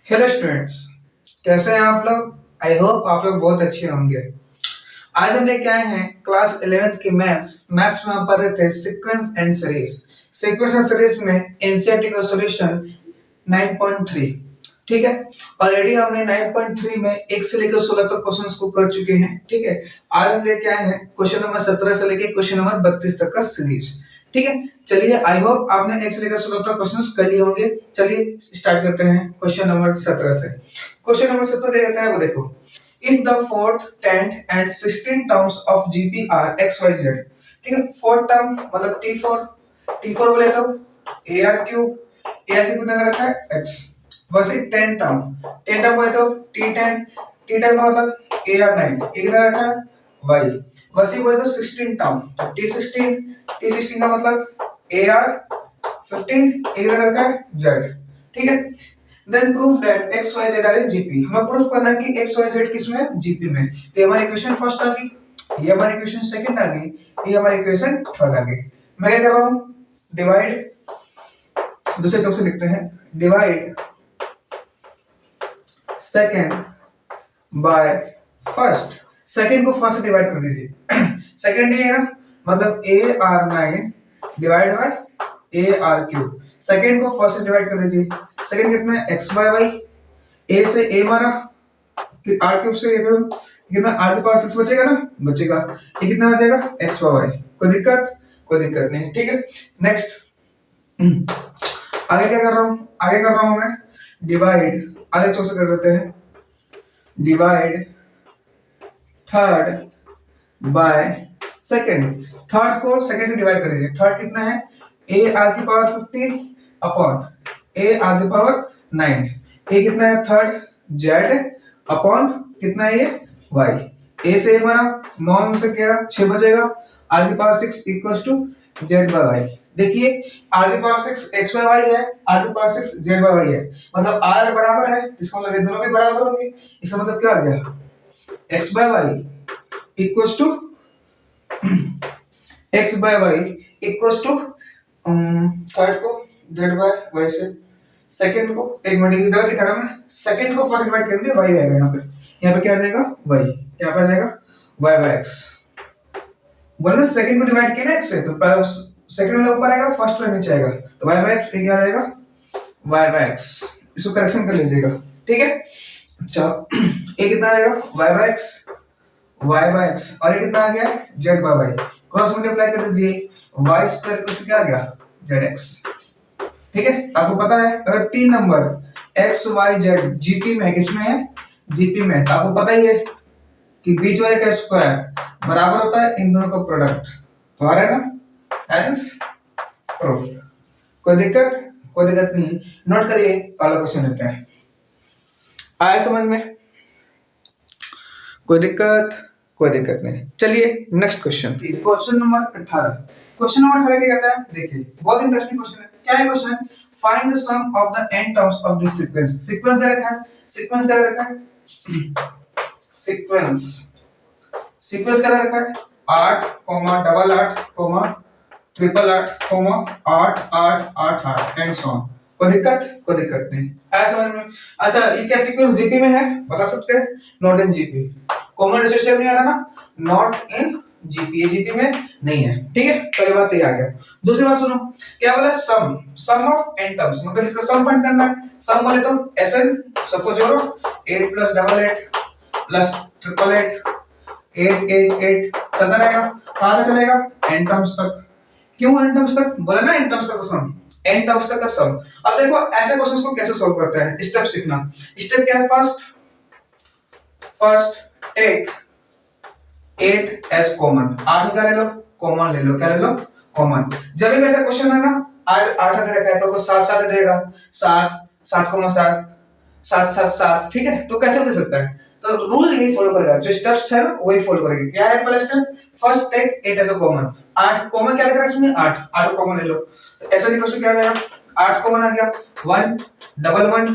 Hello students, कैसे हैं आप लोग। आई होप आप लोग बहुत अच्छे होंगे। आज हम लेके आए हैं क्लास 11th की मैथ्स में हम पढ़ रहे थे सीक्वेंस एंड सीरीज में एनसीईआरटी का सॉल्यूशन 9.3। ठीक है, ऑलरेडी हमने 9.3 में 1 से लेकर 16 तक क्वेश्चंस को कर चुके हैं। ठीक है, आज हम लेके आए हैं क्वेश्चन नंबर 17 से लेकर क्वेश्चन नंबर 32 तक का सीरीज। ठीक है, चलिए आई होप आपने 1 से लेकर 16 तक क्वेश्चंस कर लिए होंगे। चलिए स्टार्ट करते हैं क्वेश्चन नंबर 17 से। क्वेश्चन नंबर 17 दे देता है, वो देखो। If the fourth 10th and 16 terms of GP are x y z. ठीक है, फोर्थ टर्म मतलब t4 बोले तो ar क्यूब कितना दे रखा है x। वैसे 10 टर्म बोले तो t10 का मतलब ar9 ये कितना रखा है y। वैसे बोले तो 16 टर्म तो t16 का मतलब ar15 ये कितना रखा है z। ठीक है, then proof that x y z are in GP. हमें प्रूफ करना है कि x y z किस में, जीपी में। तो हमारी इक्वेशन फर्स्ट आ गई, ये हमारी इक्वेशन सेकंड आ गई, ये हमारी इक्वेशन थर्ड आ गई। मैं क्या कर रहा हूं, डिवाइड दूसरे चौक से लिखते हैं, divide second by first. Second को फर्स्ट से डिवाइड कर दीजिए। सेकंड ये है ना, मतलब ar9 divide by ar3। Second को फर्स्ट से डिवाइड कर दीजिए। सेकंड कितना है x बाय y। a से a मारा कि r3 से ये कितना r की पावर 6 बचेगा ना, बचेगा। ये कितना बचेगा x बाय y। कोई दिक्कत नहीं। ठीक है, नेक्स्ट आगे क्या कर रहा हूं मैं, डिवाइड आगे चौक से कर देते हैं, divide third by second. Third को सेकंड से डिवाइड कर दीजिए। थर्ड कितना है a r की पावर 15 अपॉन a r की पावर 9। ये कितना है थर्ड z अपॉन कितना है ये y। a से हमारा 9 में से क्या 6 बचेगा, r की power 6 equals to z by y। देखिए r की पावर 6 x बाय y है, r की पावर 6 z बाय y है, मतलब r बराबर है, इसका मतलब ये दोनों भी बराबर होंगे। इसका मतलब क्या आ गया x by y equals to x by y equals to third को z बाय y से, सेकंड को एक मिनट की गलती करा मैं, सेकंड को फर्स्ट डिवाइड कर दिया y आएगा यहाँ पे क्या आ जाएगा y, क्या आ जाएगा y बाय x। बोलना सेकंड को डिवाइड किया ना x से, तो पहले सेकंड वाला ऊपर आएगा, फर्स्ट वाला नीचे आएगा, तो y बाय x क्या आ जाएगा y बाय x। इसको करेक्शन कर लीजिएगा। ठीक है, अच्छा ये कितना आएगा y बाय x और ये कितना आ गया z by y। Cross multiply कर दीजिए, y स्क्वायर इक्वल टू क्या आ गया zx। ठीक है, आपको पता है अगर 3 number x y z GP में, किसमें है जीपी में, तो आपको पता ही है कि बीच वाले का स्क्वायर बराबर होता है इन दोनों का प्रोडक्ट। तो आ रहा है ना, हेंस प्रूफ। कोई दिक्कत नहीं। नोट करिए, अगला क्वेश्चन लेते हैं। आया समझ में, कोई दिक्कत नहीं। चलिए next question, question number 18। Question number 18 क्या कहता है, देखिए बहुत इंटरेस्टिंग क्वेश्चन है। क्या है question, find the sum of the n terms of this sequence. Sequence दे रखा है, सीक्वेंस क्या दे रखा है, सीक्वेंस क्या दे रखा है 8, 888, 888, 8 8 8 8 एंड सो ऑन। कोई दिक्कत नहीं। ऐसा समझ में। अच्छा ये क्या सीक्वेंस जीपी में है, बता सकते हैं, not in GP. Common ratio नहीं आ रहा ना, नॉट इन जीपी, जीपी में नहीं है। ठीक है, पहली बात ये आ गया। दूसरी बात सुनो, क्या बोला सम ऑफ n टर्म्स, मतलब इसका सम फाइंड करना है। सम बोले तो Sn सबको जोड़ो, 8 + 88 + 888 8 8 8 चलता रहेगा। कहां से चलेगा n टर्म्स तक। क्यों n टर्म्स तक बोला ना, n टर्म्स तक का सम, n टर्म्स तक का सम। अब देखो ऐसे क्वेश्चंस को कैसे सॉल्व करते हैं, स्टेप सीखना। स्टेप क्या है, फर्स्ट टेक 8 एज कॉमन। 8 का ले लो कॉमन, ले लो क्या ले लो कॉमन। जब भी ऐसा क्वेश्चन है ना, आज 8 दे रखा है तो 7 7 देगा, 7 7 7 7 7। ठीक है, तो कैसे दे सकता है, तो रूल यही फॉलो करेगा, जो स्टेप्स है ना वही फॉलो करेगा। क्या है पहला step, first take 8 as a common. 8 common क्या लिख रहा है इसमें, 8 कॉमन ले लो। तो ऐसा निकल क्या आ जाएगा, 8 कॉमन आ गया, 1 1 1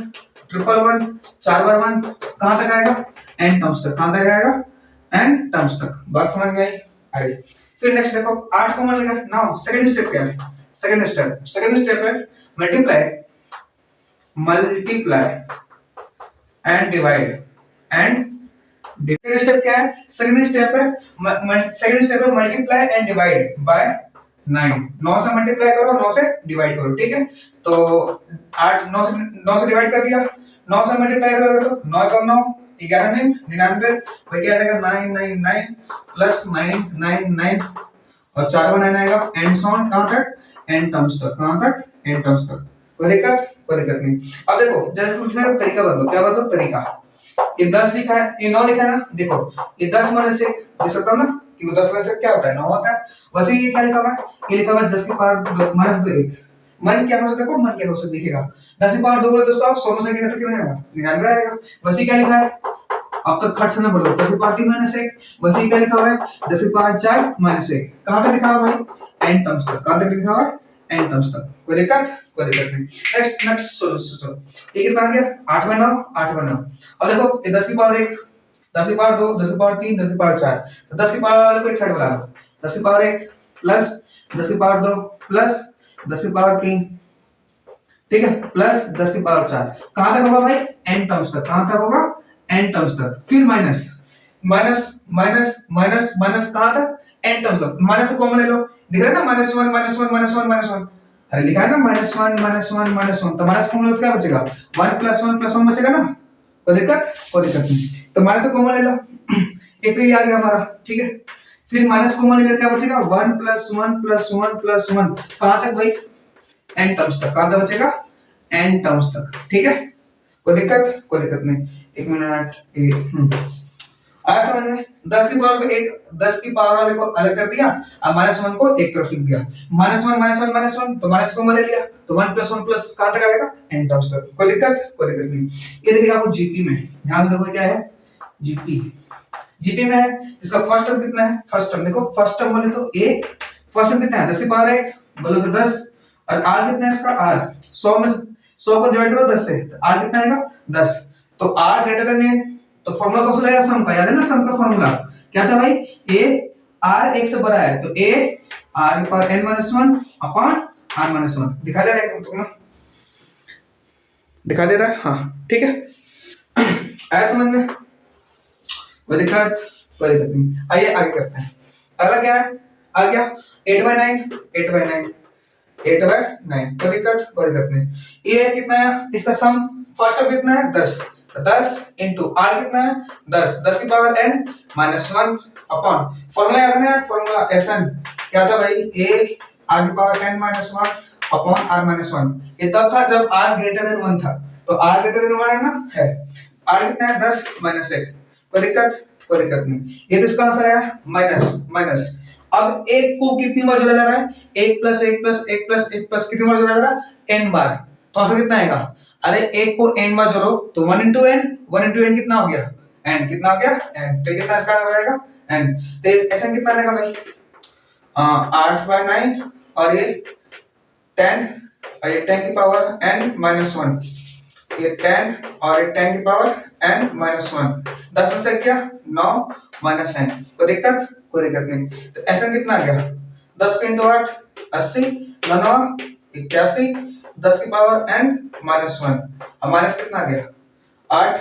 1 1 4 बार 1 कहां तक आएगा n टर्म्स तक, कहां तक आएगा n टर्म्स तक। बात समझ में आई। फिर नेक्स्ट देखो 8 कॉमन लेगा। नाउ सेकंड स्टेप क्या है, सेकंड स्टेप है multiply and divide and second step क्या है? सेकंड स्टेप है मल्टीप्लाई एंड डिवाइड बाय 9। 9 से मल्टीप्लाई करो, 9 से डिवाइड करो, ठीक है। तो 8 9 से डिवाइड कर दिया, 9 से मल्टीप्लाई करोगे तो 9 का 9 11 में 99, वही क्या आएगा 999 प्लस 999 और 4 में 9 आएगा एंड सो ऑन, कहां तक? एन टर्म्स तक। कहां तक? एन टर्म्स तक। कोई दिक्कत नहीं। अब देखो जैसे कुछ में तरीका बदलो, क्या बदलो? तरीका। ये 10 लिखा है, ये 9 लिखा है ना, देखो ये 10 माइनस 1 देख सकता हूं ना कि वो 10 माइनस 1 क्या होता है? 9 होता है। वैसे ये क्या लिखा हुआ है? ये लिखा हुआ है 10 की पावर माइनस 2 1। मन क्या हो सकता है? देखो मन क्या हो सकता दिखेगा, 10 की पावर 2 बोले दोस्तों 100 में से कितना आएगा? 99 आएगा। वैसे क्या लिखा है? अब तक खट से ना बोलो, 10 की पावर 3 माइनस 1। वैसे क्या लिखा हुआ है? 10 की पावर 4 माइनस 1। कहां तक लिखा हुआ है भाई? एन टर्म्स तक। कहां तक लिखा हुआ है? एन टर्म्स तक। कोई दिक्कत? कोई दिक्कत नहीं। Next solution. ये कितना आ गया? 8 में 9 8 में 9। अब देखो ये 10 की पावर 1, 10 की पावर 2, 10 की पावर 3, 10 की पावर 4। तो 10 की पावर वाले को एक साइड बुला लो। 10 की पावर 1 प्लस 10 की पावर 2 प्लस 10 की पावर 3, ठीक है, प्लस 10 की पावर 4। कहां तक होगा भाई? एन टर्म्स तक। कहां तक होगा? एन टर्म्स तक। फिर minus minus minus minus minus कहां तक? एन टर्म्स तक। माइनस को कॉमन ले लो, दिख रहा है ना -1 -1 -1 -1। अरे लिखा है ना -1 -1 -1, तो माइनस कॉमन लो तो क्या बचेगा? 1 + 1 बचेगा ना। कोई दिक्कत? कोई दिक्कत नहीं। तो माइनस से कॉमन ले लो, एक तो ये आ गया हमारा, ठीक है। फिर माइनस कॉमन ले लेते क्या बचेगा? 1 + 1 + 1 + 1। कहां तक भाई? एन टर्म्स तक। कहां तक बचेगा? एन टर्म्स तक, ठीक है। कोई दिक्कत? कोई दिक्कत नहीं। एक मिनट, आया समझ में? 10 की पावर को एक 10 की पावर वाले को अलग कर दिया, अब -1 को एक तरफ लिख दिया। -1 -1 -1 तो माइनस को ले लिया, तो 1 + 1 प्लस कहां तक आएगा? एन टर्म्स तक। कोई दिक्कत? कोई दिक्कत नहीं। ये देखिए आपको जीपी में, ध्यान देखो क्या है? जीपी। जीपी में है इसका फर्स्ट टर्म कितना है? फर्स्ट टर्म देखो, फर्स्ट टर्म बोले तो a, फर्स्ट टर्म कितना है? 10 की पावर 1 बोले तो 10, और r कितना है इसका? r 100 में 100 को डिवाइड करो 10 से, तो r कितना आएगा? 10। तो r ग्रेटर देन a, तो फार्मूला कौन सा रहेगा? सम का। याद है ना सम का फार्मूला क्या था भाई? a r 1 से बड़ा है तो a r की पावर n-1 अपॉन r-1। दिखा दे रहा है तुमको ना? दिखा दे रहा है, हाँ ठीक है। आया समझ में? कोई दिक्कत? कोई दिक्कत नहीं। आइए आगे करते हैं। अगला क्या है? आ गया 8/9 8/9 8/9। कोई दिक्कत? कोई दिक्कत नहीं। ये कितना है? इसका सम फर्स्ट टर्म कितना है? 10। 10 इंटू आर कितना है? 10। 10 की पावर n-1 अपॉन फॉर्मूला याद है ना? फॉर्मूला एसएन क्या था भाई? a आर की पावर n-1 अपॉन r-1। ये तब था जब r ग्रेटर देन 1 था, तो r ग्रेटर देन 1 है ना? है। r कितना है? 10 - 1। कोई दिक्कत? कोई दिक्कत नहीं। ये तो इसका आंसर आया माइनस माइनस। अब एक को कितनी बार जोड़ा जा रहा है? 1 + 1 + 1 + 1 + कितनी बार जोड़ा जा रहा है? n बार। तो आंसर कितना आएगा? अरे एक को n बार जोड़ो तो 1 × n, 1 × n कितना हो गया? n कितना हो गया? n। तो कितना इसका आंसर आएगा? n। तो ऐसा कितना आएगा भाई? 8/9 और ये 10, और ये 10 की पावर n-1, ये 10 और ये 10 की पावर n-1। 10 में से क्या? 9 - n। कोई दिक्कत? कोई दिक्कत नहीं। तो ऐसा कितना आ गया? 10 × 8 80, 9 81, 10 की पावर n-1। अब माइनस कितना आ गया? 8।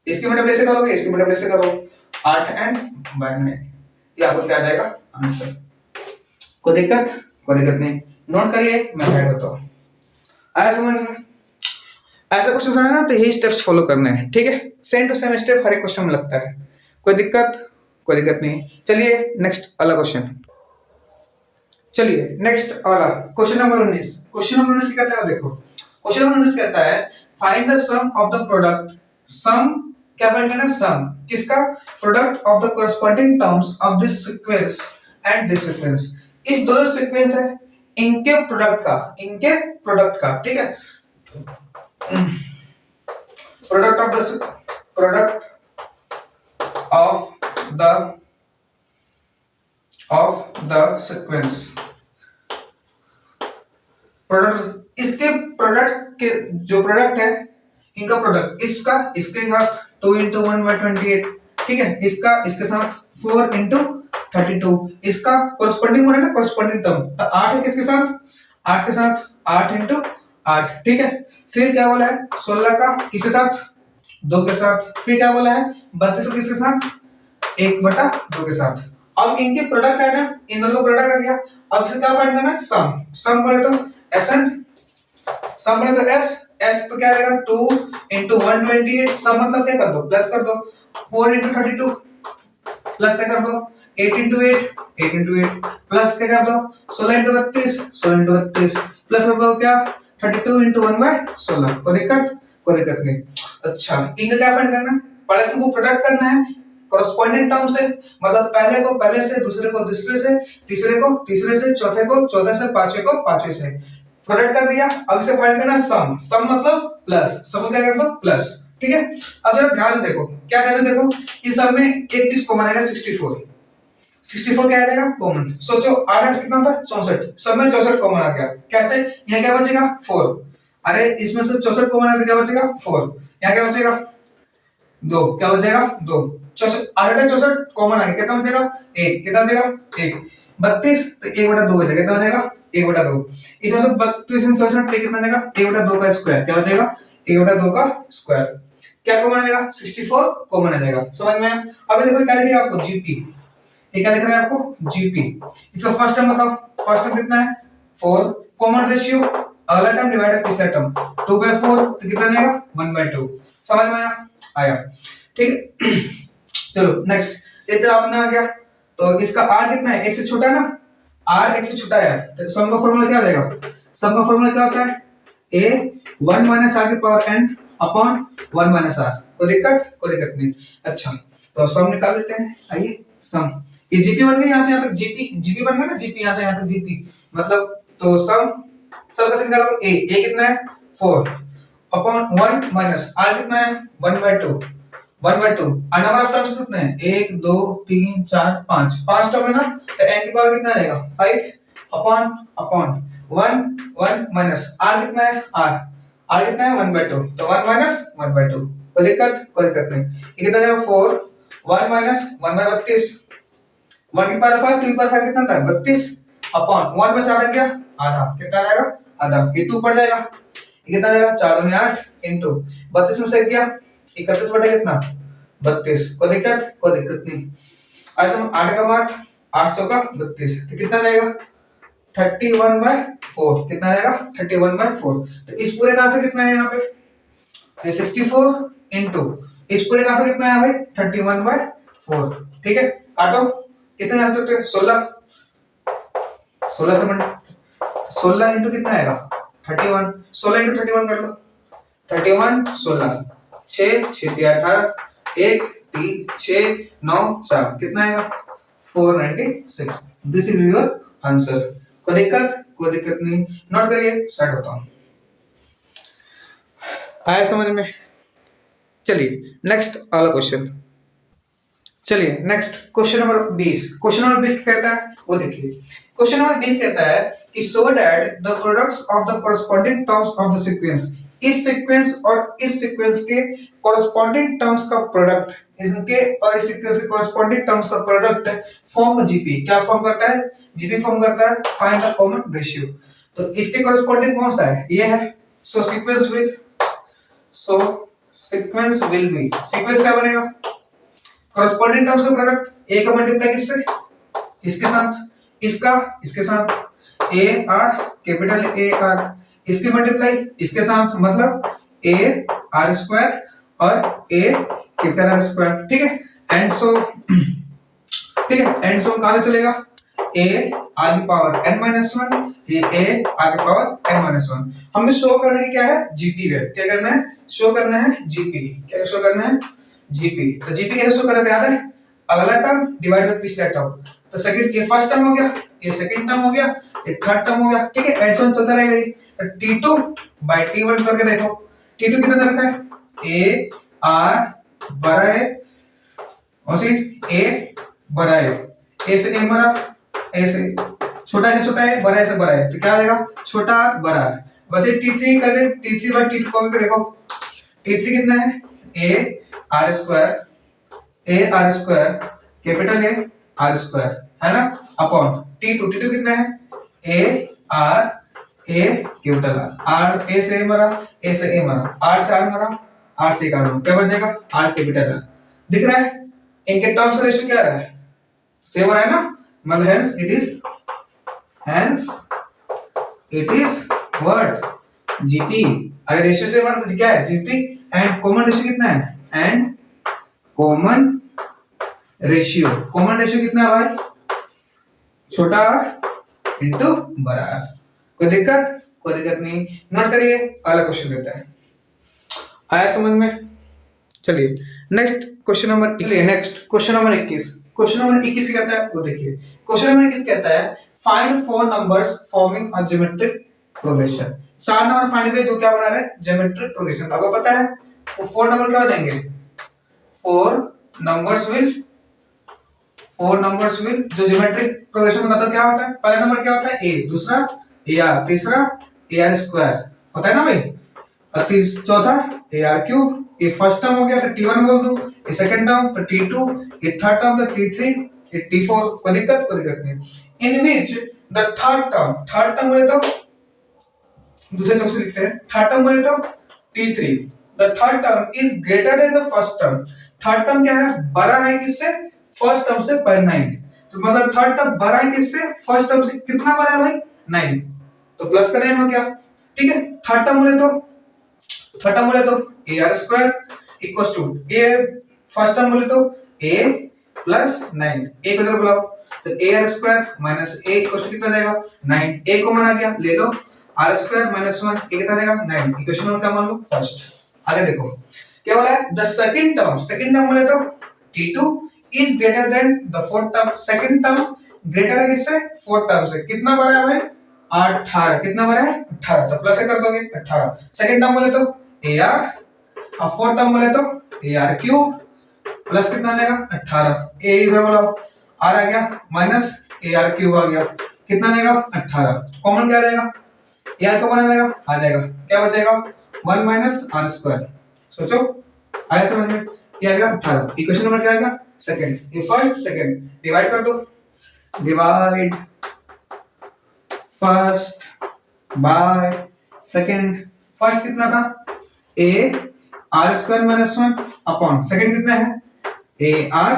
इसकी मल्टीप्लिकेशन करोगे, इसकी मल्टीप्लिकेशन करो, 8n/9। ये आपको क्या आ जाएगा? आंसर। कोई दिक्कत? कोई दिक्कत नहीं। नोट करिए, मैं साइड होता हूं। आया समझ में? ऐसा क्वेश्चन आए ना तो यही स्टेप्स फॉलो करने हैं, ठीक है। सेम टू सेम स्टेप हर एक क्वेश्चन में लगता है। कोई दिक्कत? कोई दिक्कत नहीं। चलिए नेक्स्ट वाला क्वेश्चन। चलिए नेक्स्ट वाला क्वेश्चन नंबर 19। क्वेश्चन नंबर 19 क्या कहता है? देखो क्वेश्चन नंबर 19 कहता है find the sum of the product. Sum क्या फाइंड करना है? सम किसका? Product of the corresponding terms of this sequence and this sequence. इस दोनों सीक्वेंस है, इनके प्रोडक्ट का, ठीक है। Product of the sequence. Product, इसके प्रोडक्ट के जो प्रोडक्ट है, इनका प्रोडक्ट, इसके साथ 2 × 1/28, ठीक है। इसका इसके साथ 4 × 32, इसका कोरस्पोंडिंग बोले ना, कोरस्पोंडिंग टर्म। तो 8 है किसके साथ? 8 के साथ 8 × 8, ठीक है। फिर क्या बोला है? 16 का किसके साथ? 2 के साथ, फिर क्या बोला है 32 को किसके साथ 1/2 के साथ। अब इनके प्रोडक्ट है ना, इन दोनों का प्रोडक्ट आ गया। अब इसे क्या फाइंड करना है सम। सम बोले तो SN, सम बोले तो S तो क्या आएगा 2 into 128। सम मतलब क्या कर दो प्लस कर दो, 4 into 32 प्लस क्या कर दो 8 into 8 प्लस क्या कर दो 16 into 32 प्लस कर दो क्या 32 into 1/16। कोई दिक्कत नहीं। अच्छा इनका क्या फाइंड करना है, पहले तुमको प्रोडक्ट करना है कॉरस्पॉन्डिंग टर्म से, मतलब पहले को पहले से, दूसरे को दूसरे से, तीसरे को तीसरे से, चौथे को चौथे से, पांचवे को पांचवे से। प्रोडक्ट कर दिया, अब इसे फाइंड करना सम। सम मतलब प्लस, सम क्या कर दो प्लस, ठीक है। अब जरा ध्यान से देखो, क्या ध्यान से देखो, इस सब में एक चीज कॉमन आएगा 64। 64 क्या आ जाएगा कॉमन, सोचो 8 कितना था 64, सब में 64 कॉमन आ गया। कैसे, यहाँ क्या बचेगा 4, अरे इसमें से 64 कॉमन आया तो क्या बचेगा 4, यहाँ क्या बचेगा 2, क्या बचेगा 2, 64 कॉमन आ गया, कितना बचेगा 1, कितना बचेगा 1, 32 तो 1/2 बचेगा, कितना बचेगा 1/2। इसमें से 32 में 64 कितना बचेगा 1/2 का स्क्वायर, क्या बचेगा 1/2 का स्क्वायर। क्या कॉमन आ जाएगा 64 कॉमन आ जाएगा, समझ में आया। अब देखो क्या लिखेगा आपको जीपी, ये क्या लिख रहा है आपको जीपी। इसका फर्स्ट टर्म बताओ, फर्स्ट टर्म कितना है 4, कॉमन रेशियो अगला टर्म डिवाइड बाय पिछला टर्म 2/4 तो कितना आएगा 1/2। समझ में आया ठीक है। चलो नेक्स्ट ये तो अपना आ गया, तो इसका r कितना है 1 से छोटा है ना, r 1 से छोटा है तो सम का फार्मूला क्या हो जाएगा, सम का फार्मूला क्या होता है a 1 - r की पावर n अपॉन 1 - r। कोई दिक्कत नहीं। अच्छा तो सम निकाल लेते हैं, आइए सम, ये जीपी बन गया, यहाँ से यहाँ तक जीपी बन गया ना, जीपी यहाँ से यहाँ तक जीपी मतलब, तो सम का सिंबल निकालो a कितना है 4 अपॉन 1 माइनस r कितना है 1/2 और नंबर ऑफ टर्म्स कितने हैं 1 2 3 4 5 टर्म है ना, तो n की पावर कितना आएगा 5 अपॉन 1 माइनस r कितना है r कितना है 1/2 तो 1 माइनस 1/2। कोई दिक्कत नहीं। ये कितना आएगा 4 1 माइनस 1/32, 1 की पावर 5 2 की पावर 5 कितना था 32 अपॉन 1 में से आधा क्या आधा, कितना आएगा आधा, ये 2 पड़ जाएगा, ये कितना आएगा 4 दूनी 8 इनटू 32 में से क्या 31 बटा कितना 32। कोई दिक्कत नहीं। ऐसे हम 8 का 8 चौका 32 तो कितना आएगा 31/4, कितना आएगा 31/4। तो इस पूरे का आंसर कितना है यहाँ पे 64 इनटू इस पूरे का आंसर कितना है भाई 31/4। ठीक है काटो, कितने आंसर 16 से 16 इंटू कितना आएगा 31, 16 इंटू 31 कर लो 31 16 6 6 18 1 3 6 9 4 कितना आएगा 496। This is your answer. कोई दिक्कत नहीं, नोट करिए सेट होता हूं। आया समझ में। चलिए नेक्स्ट अगला क्वेश्चन, चलिए next question number 20। Question number 20 कहता है वो देखिए, क्वेश्चन नंबर 20 कहता है कि सो that the products of the corresponding terms of the sequence, इस सीक्वेंस और इस सीक्वेंस के कोरस्पॉन्डिंग टर्म्स का प्रोडक्ट, इनके और इस सीक्वेंस के कोरस्पॉन्डिंग टर्म्स का प्रोडक्ट फॉर्म जीपी। क्या फॉर्म करता है जीपी फॉर्म करता है फाइंड द कॉमन रेशियो। तो इसके कोरस्पॉन्डिंग कौन सा है ये है, सो सीक्वेंस विल बी, सीक्वेंस क्या बनेगा कोरस्पॉन्डिंग टर्म्स का प्रोडक्ट ए का मल्टीप्लाई किससे इसके साथ, इसका इसके साथ A R capital A R, इसकी मल्टीप्लाई इसके साथ मतलब ए आर स्क्वायर और ए कैपिटल आर स्क्वायर। ठीक है एंड सो कहां से चलेगा ए आर की पावर n-1 ए आर की पावर n-1। हमें शो करने की क्या है जीपी है, क्या करना है शो करना है जीपी, क्या शो करना है जीपी। तो जीपी कैसे शो करते हैं याद है, अगला टर्म डिवाइड बाय पिछला टर्म। तो सेकंड ये फर्स्ट टर्म हो गया, ये सेकंड टर्म हो गया, ये थर्ड टर्म हो गया। ठीक है एंड सो चलता रहेगा। t2 बाय t1 करके देखो, t2 कितना रखा है ए आर बड़ा है और सिर्फ ए बड़ा है, ए से ए बड़ा, ए से छोटा है बड़ा है से बड़ा है, तो क्या आएगा छोटा बड़ा। वैसे t3 करें t3 बाय t2 करके देखो, t3 कितना है a r square capital A r square है ना अपॉन t2 कितना है ए आर कैपिटल आर, ए से ए मरा, ए से ए मरा, आर से आर मरा, आर से क्या बन जाएगा आर कैपिटल आर। दिख रहा है इनके टर्म्स रेशियो क्या रहा है सेम है ना, मतलब hence it is what GP. अगर रेशियो सेम है तो क्या है जीपी। एंड कॉमन रेशियो कितना है, एंड कॉमन रेशियो कितना है भाई, छोटा आर इंटू बड़ा आर। कोई दिक्कत नहीं। नोट करिए अगला क्वेश्चन लेते हैं, आया समझ में। चलिए next question number 21। Question number 21 कहता है वो देखिए, क्वेश्चन नंबर 21 कहता है find 4 numbers forming a geometric progression. 4 number find करिए जो क्या बना रहे हैं ज्योमेट्रिक प्रोग्रेशन। आपको पता है वो 4 नंबर क्या लेंगे, 4 नंबर्स विल जो ज्योमेट्रिक प्रोग्रेशन बताता है क्या होता है। पहला नंबर क्या होता है ए, दूसरा ए आर, तीसरा ए आर स्क्वायर होता है ना भाई, और चौथा ए आर क्यूब। ये फर्स्ट टर्म हो गया तो T1 बोल दो, ये सेकंड टर्म तो T2, ये थर्ड टर्म तो T3, ये T4। कोई दिक्कत नहीं। इन विच द थर्ड टर्म बोले तो दूसरे चौक से लिखते हैं, थर्ड टर्म बोले तो T3, the third term is greater than the first term. Third term क्या है, बड़ा है किससे, फर्स्ट टर्म से पर 9। तो मतलब थर्ड टर्म बड़ा है किससे, फर्स्ट टर्म से। कितना बड़ा है भाई 9, तो प्लस का 9 हो गया। ठीक है, थर्ड टर्म बोले तो a r square equals to a, first term बोले तो ए प्लस 9, ए को इधर बुलाओ तो a r square minus a equals to कितना जाएगा 9। ए को मान आ गया, ले लो आर स्क्वायर माइनस 1, ए कितना जाएगा 9। इक्वेशन में क्या मान लो फर्स्ट। आगे देखो क्या बोला है, द सेकंड टर्म बोले तो T2 is greater than the fourth term. Second term greater है किससे, फोर्थ टर्म से। कितना बड़ा है भाई 18, कितना बड़ा है 18, तो प्लस कर दोगे 18। सेकंड टर्म बोले तो ए आर, और फोर्थ टर्म बोले तो ए आर क्यूब, प्लस कितना आ जाएगा 18। ए इधर बोलो आर आ गया माइनस ए आर क्यूब आ गया, कितना आ जाएगा 18। कॉमन क्या आ जाएगा, ए आर कॉमन आ जाएगा, क्या बचेगा 1 माइनस आर स्क्वायर। सोचो आया समझ में, ये आ गया 18। इक्वेशन नंबर क्या आएगा सेकंड, ये फर्स्ट सेकंड डिवाइड कर दो, divide first by second. First कितना था a r square minus 1 upon second कितना है a r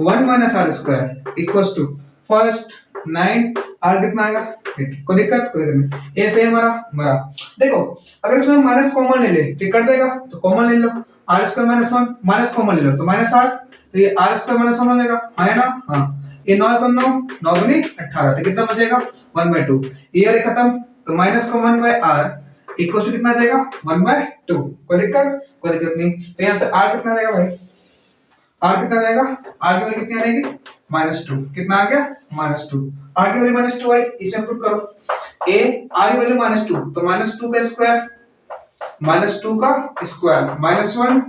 1 minus r square equals to first 9 r कितना आएगा 8। कोई दिक्कत नहीं। ए से हमारा देखो अगर इसमें माइनस कॉमन ले ले तो कर देगा, तो कॉमन ले लो are square minus 1, minus common ले लो तो माइनस आर, तो ये आर स्क्वायर माइनस 1 हो जाएगा, है ना। हाँ ये 9 को 9 दूनी 18, तो कितना बचेगा 1/2। ये खत्म, तो माइनस को 1/r इक्वल टू कितना आ जाएगा 1/2। कोई दिक्कत नहीं। तो यहाँ से r कितना आ जाएगा भाई, r कितना आ जाएगा, r की वैल्यू कितनी आ जाएगी -2। कितना आ गया -2, r की वैल्यू -2 आई, इसमें पुट करो a r की वैल्यू -2, तो -2 का स्क्वायर -1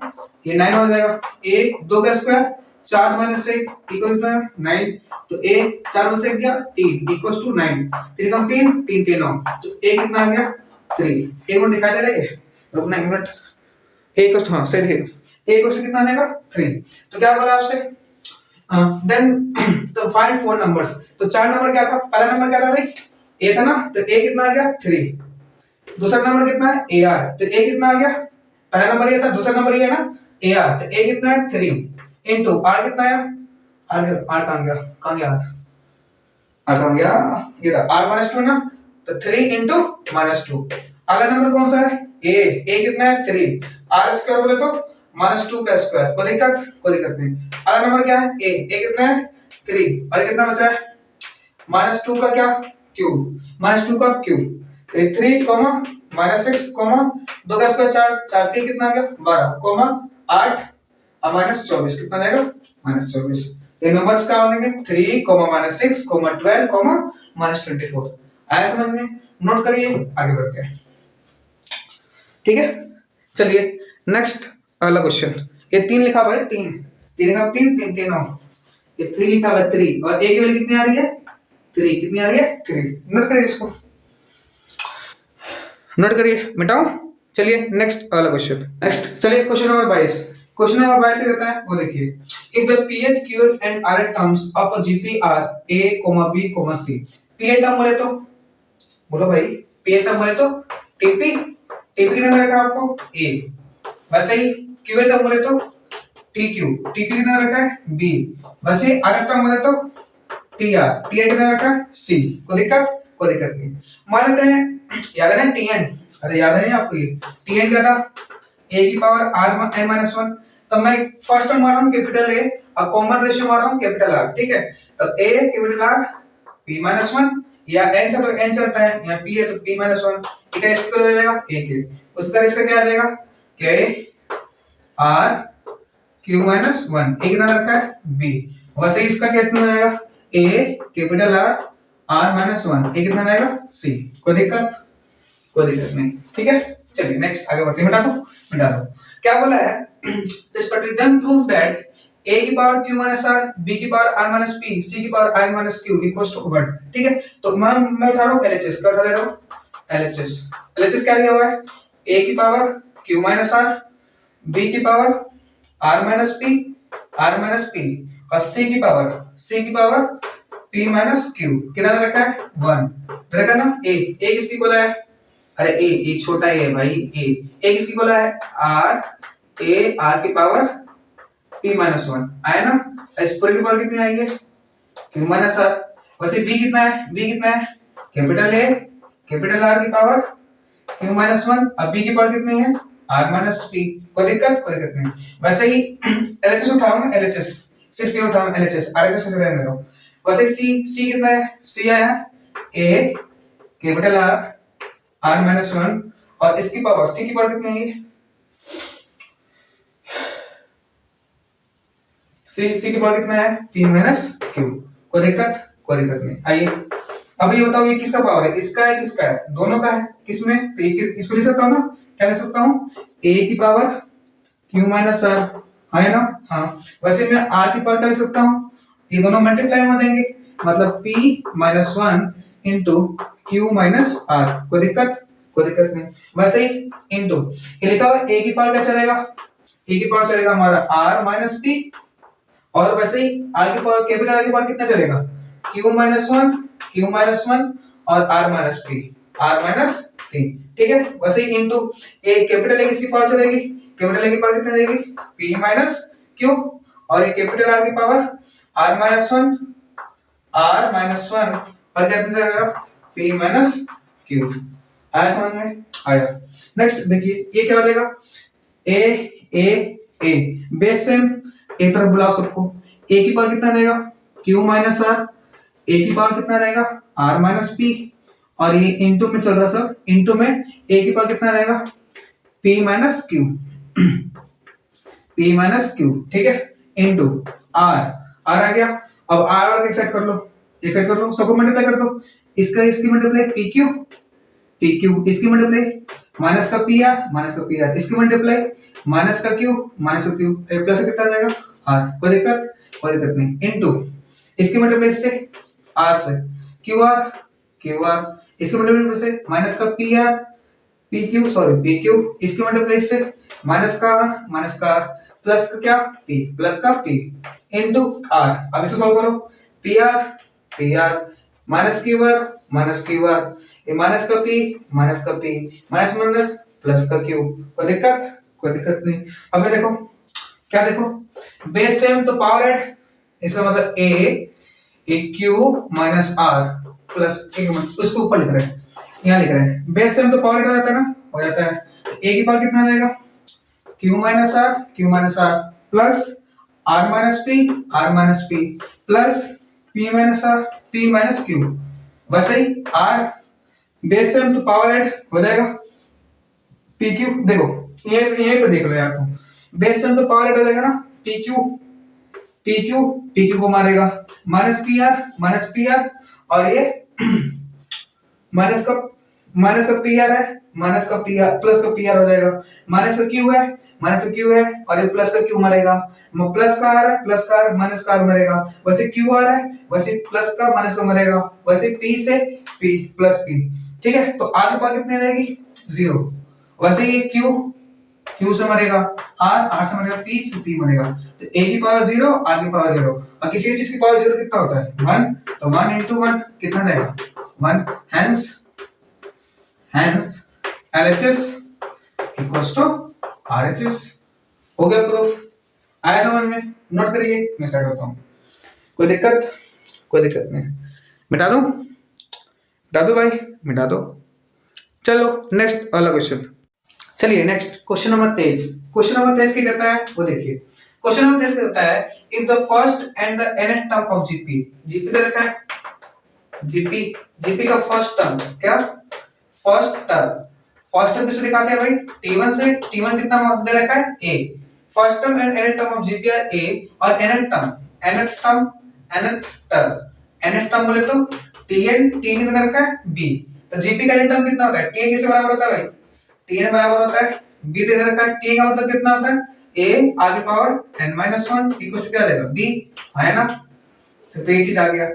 ये 9 हो जाएगा। a 2 का स्क्वायर 4 - 1 इक्वल कितना 9, तो a 4 में से 1 गया 3 इक्वल्स टू 9, 3 का 3 3 3 9, तो a कितना आ गया 3। एक मिनट दिखाई दे रहा है, रुकना एक मिनट। a इक्वल्स हाँ सही है, a इक्वल्स कितना आएगा 3। तो क्या बोला आपसे देन तो फाइंड 4 नंबर्स। तो 4 नंबर क्या था, पहला नंबर क्या था भाई a था ना, तो a कितना आ गया 3। दूसरा नंबर कितना है ar, तो a कितना आ गया, पहला नंबर ये था, दूसरा नंबर ये है ना ar, तो a कितना है 3 इनटू r कितना है, r कहां गया ये रहा r -2 ना, तो 3 इनटू -2। अगला नंबर कौन सा है a कितना है 3, r स्क्वायर बोले तो -2 का स्क्वायर। कोई दिक्कत नहीं। अगला नंबर क्या है a कितना है 3, और कितना बचा है -2 का क्या क्यूब, -2 का क्यूब, तो 3 -6 2 का स्क्वायर 4 3 कितना आ गया 12 8 और -24 कितना जाएगा -24। ये नंबर्स क्या होंगे 3 -6 12 -24। आया समझ में, नोट करिए आगे बढ़ते हैं। ठीक है चलिए नेक्स्ट अगला क्वेश्चन। ये 3 लिखा हुआ है, 3 का 3 3 3 9, ये 3 लिखा हुआ है 3, और a की वैल्यू कितनी आ रही है 3, कितनी आ रही है 3। नोट करिए इसको, नोट करिए मिटाओ। चलिए नेक्स्ट अगला क्वेश्चन। चलिए क्वेश्चन नंबर 22। क्वेश्चन नंबर 22 से रहता है वो देखिए, if the pH qs and rh terms of a gp are a b c। pH term बोले तो बोलो भाई, pH टर्म बोले तो tp कितना रहेगा आपको a, वैसे ही क्यू टर्म बोले तो टी क्यू कितना रखा है बी, वैसे ही आर टर्म बोले तो टी आर कितना रखा है सी। कोई दिक्कत नहीं। मान लेते हैं याद है ना टी एन, अरे याद है आपको ये टी एन क्या था ए की power r n minus one. तो मैं फर्स्ट टर्म मार रहा हूँ कैपिटल ए और कॉमन रेशियो मार रहा हूँ कैपिटल आर, ठीक है। तो a capital R P minus one, या एन था तो एन चलता है, या पी है तो पी माइनस वन, ठीक है। इसको हो जाएगा ए के, उस तरह इसका क्या आ जाएगा के आर क्यू माइनस वन, ए कितना रखा है बी, वैसे इसका कितना हो जाएगा ए कैपिटल आर माइनस वन, ए कितना आएगा सी। कोई दिक्कत नहीं, ठीक है। चलिए नेक्स्ट आगे बढ़ते हैं। मिटा दो क्या बोला है this particular proof that a की power q minus r, b की power r minus p, c की power r minus q equals to 1, ठीक है। तो मैं उठा रहा हूं LHS का, उठा ले रहा हूं LHS क्या दिया हुआ है a की power q minus r, b की पावर r माइनस p और c की पावर p माइनस q, कितना रखा है 1 रखा ना। a किसकी बोला है, अरे ए छोटा ही है भाई, ए किसकी बोला है आर की पावर पी माइनस वन आया ना। इस पूरे की पावर कितनी आई है क्यू माइनस आर, वैसे बी कितना है कैपिटल आर की पावर क्यू माइनस वन, अब बी की पावर कितनी है आर माइनस पी। कोई दिक्कत नहीं। वैसे ही एलएचएस उठाऊंगा, एलएचएस सिर्फ ये उठाऊंगा, एलएचएस आरएचएस से रहने दो। वैसे सी कितना है, सी आया ए कैपिटल आर माइनस वन, और इसकी पावर सी की पावर कितनी है सी की पावर कितना है पी माइनस क्यू। कोई दिक्कत नहीं। आइए अब ये बताओ ये किसका पावर है, इसका है किसका है, दोनों का है। किसमें तो इसको लिख सकता हूँ ना, क्या लिख सकता हूँ ए की पावर क्यू माइनस आर है ना। हाँ वैसे मैं आर की पावर क्या लिख सकता हूँ, ये दोनों मल्टीप्लाई हो जाएंगे, मतलब p minus one into q minus r. कोई दिक्कत नहीं। वैसे ही इंटू ये लिखा हुआ a की पावर क्या चलेगा, a की पावर चलेगा हमारा r माइनस p, और वैसे ही r की पावर कैपिटल R की पावर कितना चलेगा q माइनस वन और r माइनस p, ठीक है। वैसे ही इंटू कैपिटल A किसकी पावर चलेगी, कैपिटल A की पावर कितना देगी p माइनस q, और ये कैपिटल R की पावर r माइनस वन और क्या कितना चलेगा p माइनस q। आया समझ में, आया। नेक्स्ट देखिए ये क्या हो जाएगा ए बेस सेम एक तरफ बुलाओ सबको, ए की पावर कितना रहेगा q माइनस आर, ए की पावर कितना रहेगा r माइनस p, और ये इनटू में चल रहा सब, इनटू में ए की पावर कितना रहेगा p माइनस q, ठीक है, इनटू r आ गया। अब r वाला एक साइड कर लो, सबको मल्टीप्लाई कर दो, इसकी मल्टीप्लाई pq, इसकी मल्टीप्लाई माइनस का pr, इसकी मल्टीप्लाई माइनस का q, प्लस कितना आ जाएगा r। कोई दिक्कत नहीं। इनटू इसकी मल्टीप्लाई से r से qr, इसकी मल्टीप्लाई से माइनस का pq, इसकी मल्टीप्लाई से माइनस का r, प्लस का क्या p इनटू r। अब इसको सॉल्व करो, pr माइनस qr, ये माइनस का p माइनस प्लस का q। कोई दिक्कत नहीं। अब देखो क्या, देखो बेस सेम तो पावर ऐड, इसका मतलब a q minus r plus उसको ऊपर लिख रहे हैं, यहाँ लिख रहे हैं बेस सेम तो पावर ऐड हो जाता है ना, हो जाता है। तो a की पावर कितना आ जाएगा q minus r plus r minus p plus p minus q। वैसे ही r बेस सेम तो पावर ऐड हो जाएगा pq। देखो ये पे देख लो यार तुम, बेस सेम तो पावर ऐड हो जाएगा ना, pq को मारेगा माइनस pr, और ये माइनस का pr है, माइनस का pr प्लस का pr हो जाएगा, माइनस का q है और ये प्लस का q मरेगा, प्लस का r है, प्लस का r माइनस का r मरेगा, वैसे q आ रहा है वैसे प्लस का माइनस का मरेगा, वैसे p से p प्लस p, ठीक है। तो r की पावर कितनी रहेगी 0, वैसे ये q से मरेगा, r से मरेगा, p से p मरेगा। तो a की पावर 0, r की पावर 0, और किसी भी चीज की पावर 0 कितना होता है 1, तो 1 into 1 कितना रहेगा 1, hence LHS equals to RHS। हो गया प्रूफ। आया समझ में? नोट करिए, मैं स्टार्ट करता हूँ। कोई दिक्कत? कोई दिक्कत नहीं। मिटा दूं? मिटा दूं भाई? मिटा दो। चलो नेक्स्ट अगला क्वेश्चन। चलिए next question number 23। Question number 23 क्या कहता है वो देखिए। क्वेश्चन नंबर 23 कहता है if the first and the nth term of GP, GP दे रखा है, जीपी, जीपी का फर्स्ट टर्म क्या? फर्स्ट टर्म किससे दिखाते हैं भाई? T1 से। T1 कितना दे रखा है? A। First term and nth term of GP are A और nth टर्म बोले तो Tn, Tn कितना रखा है? B। तो जीपी का nth टर्म कितना होता है? Tn किससे बराबर होता है भाई? Tn बराबर होता है B दे रखा है। T का मतलब कितना होता है? A आगे पावर n-1 इक्वल टू क्या आ जाएगा? B, है ना? तो ये चीज आ गया।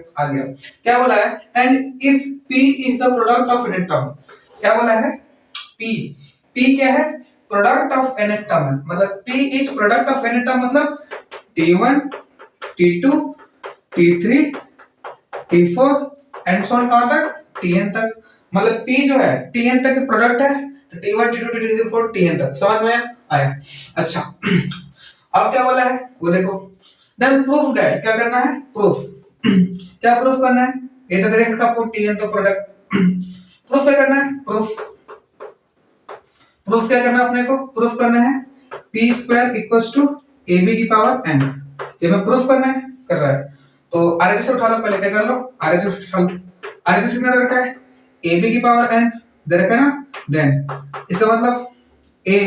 क्या बोला है? And if P is the product of nth term, क्या बोला है? P क्या है? प्रोडक्ट ऑफ nth टर्म है, मतलब P is product of nth term, मतलब T1, T2, T3, T4 and so on कहां तक? Tn तक। मतलब P जो है Tn तक के प्रोडक्ट है, तो T1, T2, T3, T4 Tn तक। समझ में आया? अच्छा अब क्या बोला है वो देखो। देन प्रूफ दैट, क्या करना है? प्रूफ क्या प्रूफ करना है? ये तो दे रखा आपको Tn तो प्रोडक्ट। प्रूफ क्या करना है? प्रूफ क्या करना है अपने को? प्रूफ करना है p square equals to ab की पावर n। ये मैं प्रूफ करना है, कर रहा है। तो RHS उठा लो, पहले क्या कर लो? RHS उठा लो। RHS कितना दे रखा है? ab की पावर n दे रखा है ना। देन इसका मतलब a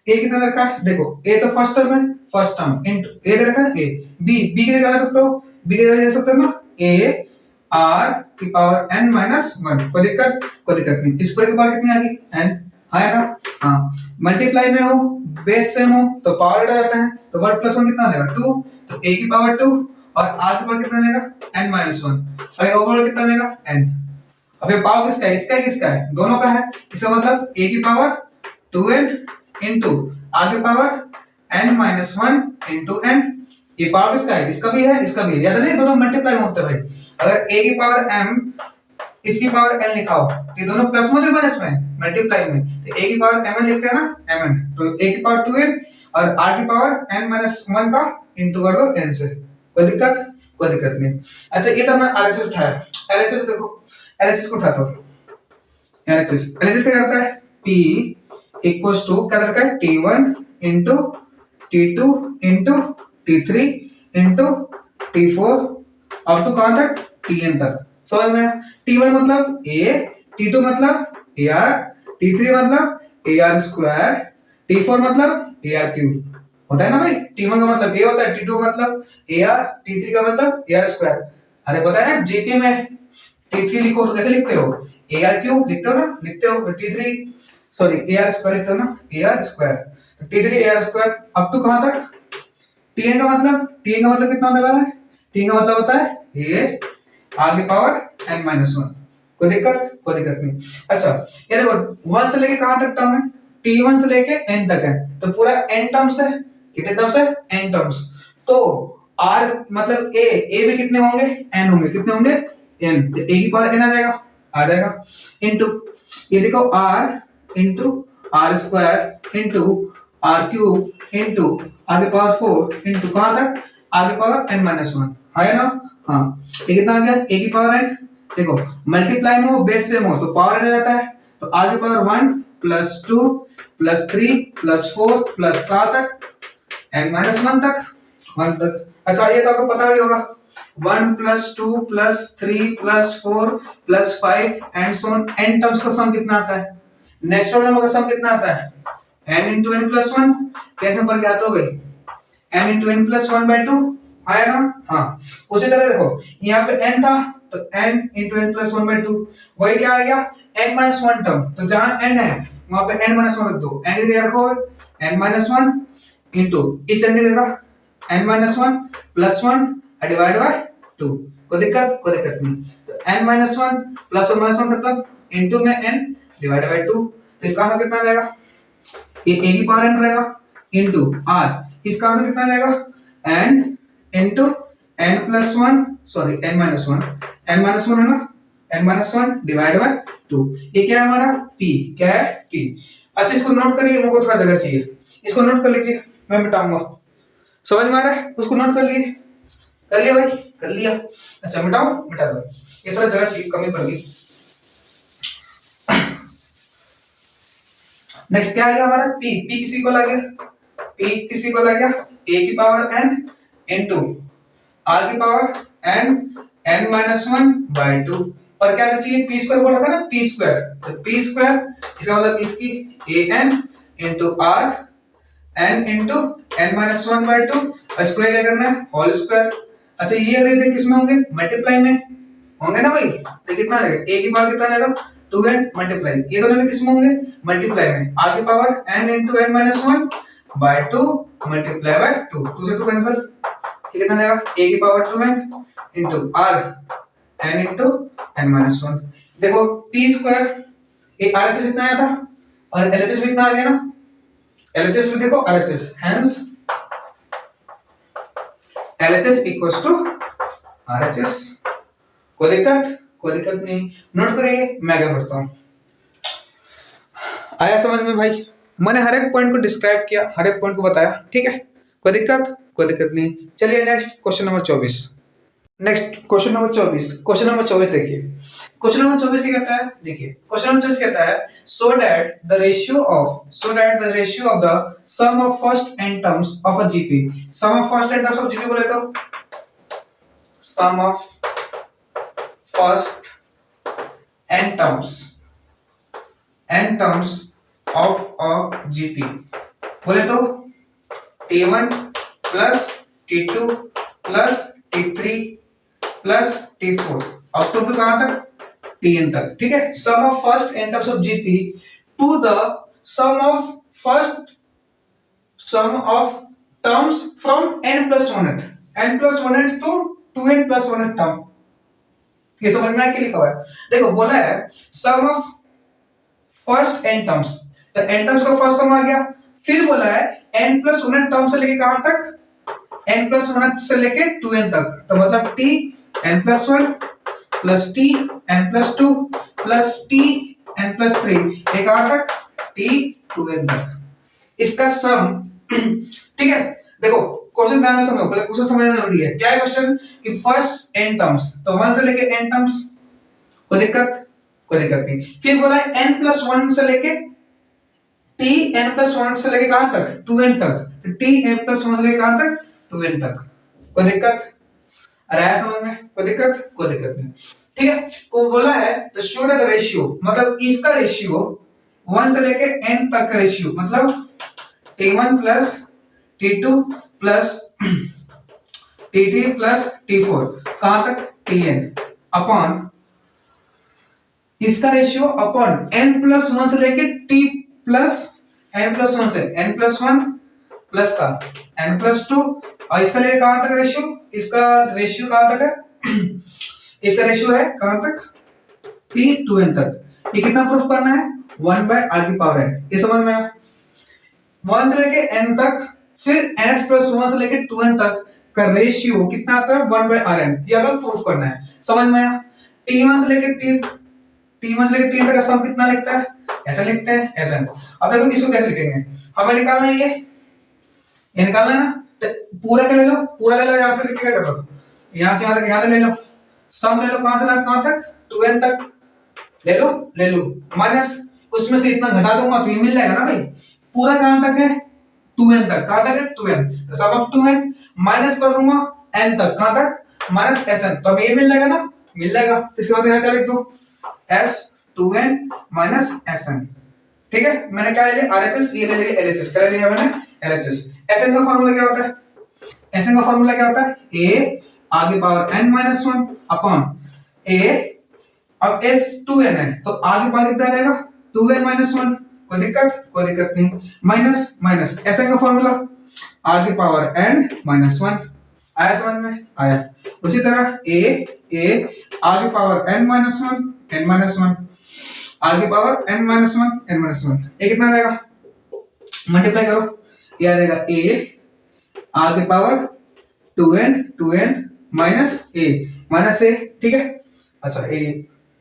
कितना दे रखा है? देखो a तो फर्स्ट टर्म है, फर्स्ट टर्म इनटू a दे रखा है a। b की जगह लगा सकते हो, b की जगह ले सकते हो ना a r की पावर n माइनस 1। कोई दिक्कत नहीं। इस पर की पावर कितनी आ गई? n, है ना? हाँ, मल्टीप्लाई में हो, बेस सेम हो तो पावर आ जाता है, तो 1 प्लस 1 कितना आ जाएगा? 2। तो a की पावर 2 और r की पावर कितना आएगा? n माइनस 1 और ओवरऑल कितना आएगा? n। अब ये पावर किसका है? इसका है किसका है? दोनों का है। इसका मतलब a की पावर 2n इनटू r की power n minus 1 into n। ये पावर किसका है? इसका भी है, इसका भी है। याद नहीं, दोनों मल्टीप्लाई में होते हैं भाई। अगर a की पावर m, इसकी पावर n लिखा हो, ये दोनों प्लस में माइनस में, मल्टीप्लाई में, तो a की पावर mn लिखते हैं ना, mn। तो a की पावर 2n और r की पावर n माइनस 1 का इनटू कर दो n से। कोई दिक्कत नहीं। अच्छा ये तो हमने RHS उठाया। LHS देखो, LHS को उठाता हूं। LHS क्या करता है? P इक्वल्स टू क्या रखा है? T1 into T2 into T3 into T4 up to कहां तक? Tn तक। समझ में? T1 मतलब A, T2 मतलब AR, T3 मतलब AR स्क्वायर, T4 मतलब AR क्यूब। होता है ना भाई? T1 का मतलब A होता है, T2 का मतलब AR, T3 का मतलब AR स्क्वायर। अरे पता है ना जीपी में T3 लिखो तो कैसे लिखते हो? AR क्यूब लिखते हो ना, लिखते हो। T3 सॉरी AR स्क्वायर लिखते हो ना, AR square. T3 AR square up to कहां तक? Tn का मतलब कितना होने वाला है? Tn का मतलब होता है A r की पावर n माइनस 1। कोई दिक्कत नहीं। अच्छा ये देखो 1 से लेके कहां तक टर्म है? T1 से लेके n तक है, तो पूरा n टर्म्स है। कितने टर्म्स है? n terms. तो r मतलब a भी कितने होंगे? n होंगे। कितने होंगे? n। तो a की पावर n आ जाएगा इनटू ये देखो r into r square into r cube into r की पावर 4 इनटू कहां तक? r की पावर n माइनस 1, है ना? हाँ, ये कितना आ गया? a की पावर n। देखो मल्टीप्लाई में हो, बेस सेम हो तो पावर आ जाता है, तो r की power 1 plus 2 plus 3 plus 4 plus कहां तक? n माइनस 1 तक, 1 तक। अच्छा ये तो आपको पता ही होगा, 1 plus 2 plus 3 plus 4 plus 5 and so on, n terms का सम कितना आता है? नेचुरल नंबर का सम कितना आता है? n into n plus 1। कैसे पर ज्ञात हो गई? n into n plus 1 by 2, आया ना? हाँ, उसी तरह देखो यहाँ पे n था तो n into n plus 1 by 2, वही क्या आ गया? n minus 1 term. तो जहां n है वहां पे n minus 1 रख दो। n की जगह रखो n minus 1 into इस n की जगह n minus 1 plus 1 divide bye 2। कोई दिक्कत नहीं। तो n minus 1 plus 1 minus 1 मतलब into में n डिवाइड बाय 2। तो इसका आंसर कितना आ जाएगा? ये a की पावर n रहेगा into r। इसका आंसर कितना आ जाएगा? n into n plus 1 sorry n minus 1 है ना, n minus 1 डिवाइड बाय 2। ये क्या है हमारा? p। क्या है? p। अच्छा इसको नोट करिए, मेरे को थोड़ा जगह चाहिए, इसको नोट कर लीजिए, मैं मिटाऊंगा। समझ में आ रहा है? उसको नोट कर लिए, कर लिया भाई, कर लिया। अच्छा मिटाओ, मिटा दो, ये थोड़ा जगह चाहिए, कमी पड़ गई। नेक्स्ट क्या आ गया हमारा, p, p किसी को लग गया, p किसी को लग गया a की पावर n इनटू r की power n n minus one by two. पर क्या चाहिए, पी स्क्वायर बोला था ना, पी स्क्वायर, तो पी स्क्वायर इसका मतलब इसकी a n into r n into n minus one by two, square क्या करना है, होल स्क्वायर। अच्छा ये अरे किसमें होंगे, मल्टीप्लाई में होंगे ना भाई, तो कितना आ जाएगा, a की पावर कितना आ जाएगा 2n मल्टीप्लाई, ये दोनों किस में होंगे, मल्टीप्लाई में, r की power n into n minus one by 2 multiply by 2, 2 से 2 कैंसिल, ये कितना आएगा, a की power 2n into r n into n minus one. देखो p स्क्वायर, ये RHS इतना आया था और LHS भी इतना आ गया ना, LHS भी देखो LHS, hence LHS equals to RHS। कोई दिक्कत, कोई दिक्कत नहीं, नोट करिए, मैं आगे बढ़ता हूं। आया समझ में भाई, मैंने हर एक पॉइंट को डिस्क्राइब किया, हर एक पॉइंट को बताया, ठीक है, कोई दिक्कत, कोई दिक्कत नहीं। चलिए next question number 24। Next question number 24, question number 24 देखिए, क्वेश्चन नंबर 24 क्या कहता है, देखिए क्वेश्चन नंबर 24 कहता है so that the ratio of the sum of first n terms of a GP, sum of first n terms of GP बोले तो sum of first n terms of a GP बोले तो T1 plus T2 plus T3 plus T4 up to कहां तक, Tn तक, ठीक है। Sum of first n terms of GP to the sum of terms from n plus 1th to 2n plus 1th term. ये समझ में आया क्या लिखा हुआ है, देखो बोला है sum of first n terms, तो n टर्म्स का फर्स्ट टर्म आ गया, फिर बोला है n प्लस 1 टर्म से लेके कहां तक, n प्लस 1 से लेके 2n तक, तो मतलब t n plus 1 plus t n plus 2 plus t n plus 3, ये कहां तक, t 2n तक, इसका सम ठीक है। देखो क्वेश्चन ध्यान से समझो, पहले क्वेश्चन समझना जरूरी है, क्या है क्वेश्चन कि फर्स्ट n टर्म्स, तो 1 से लेके n टर्म्स, कोई दिक्कत, कोई दिक्कत नहीं। फिर बोला है n प्लस 1 से लेके t n प्लस 1 से लेके कहां तक, 2n तक, तो t n प्लस 1 से लेके कहां तक, 2n तक, कोई दिक्कत, अरे आया समझ में, कोई दिक्कत, कोई दिक्कत नहीं, ठीक है। को बोला है तो शो द रेशियो, मतलब इसका रेशियो 1 से लेके n तक का रेशियो, मतलब t1 plus t2 plus t3 plus t4 कहां तक, tn अपॉन इसका रेशियो अपॉन n प्लस 1 से लेके t प्लस n प्लस 1 से n प्लस 1 प्लस का n प्लस 2, और इसका लेके कहां तक रेशियो, इसका रेशियो कहां तक है इसका रेशियो है कहां तक, t 2n तक। ये कितना प्रूफ करना है, 1 बाय r की पावर n, ये समझ में आया, 1 से लेके n तक, फिर n प्लस 1 से लेके 2n तक का रेशियो कितना आता है, 1 बाय rn, ये अगर प्रूफ करना है, समझ में आया। t1 से लेके t तक का सम कितना लिखता है, ऐसा लिखते हैं, ऐसा। अब देखो इसको कैसे लिखेंगे, हमें निकालना है ये निकालना है ना, तो पूरा का ले लो, पूरा ले लो, यहां से लिख के कर लो, यहां से यहां तक, यहां से ले लो, सम ले लो, कहां से कहां तक, 2n तक ले लो, माइनस उसमें से इतना घटा दूंगा तो ये मिल जाएगा ना भाई, पूरा कहां तक है, 2n तक, कहां तक है, 2n, तो सम ऑफ 2n माइनस कर दूंगा n तक, कहां तक, माइनस sn, तो हमें ये मिल जाएगा ना, मिल जाएगा, तो इसके बाद यहां क्या लिख दो, s2n माइनस sn, ठीक है। मैंने क्या ले लिया, RHS, ये ले लिया LHS, क्या ले लिया मैंने, LHS। sn का फार्मूला क्या होता है, sn का फार्मूला क्या होता है, a आगे power n minus 1 upon a, अब s2n है तो आगे पावर कितना रहेगा, 2n माइनस 1, कोई दिक्कत नहीं, माइनस माइनस sn का फार्मूला r की पावर n माइनस 1, आया समझ में, आया। उसी तरह a r की पावर n माइनस 1 r की पावर n माइनस 1, ये कितना आ जाएगा, मल्टीप्लाई करो, ये आ जाएगा a r की पावर 2n माइनस a, ठीक है। अच्छा a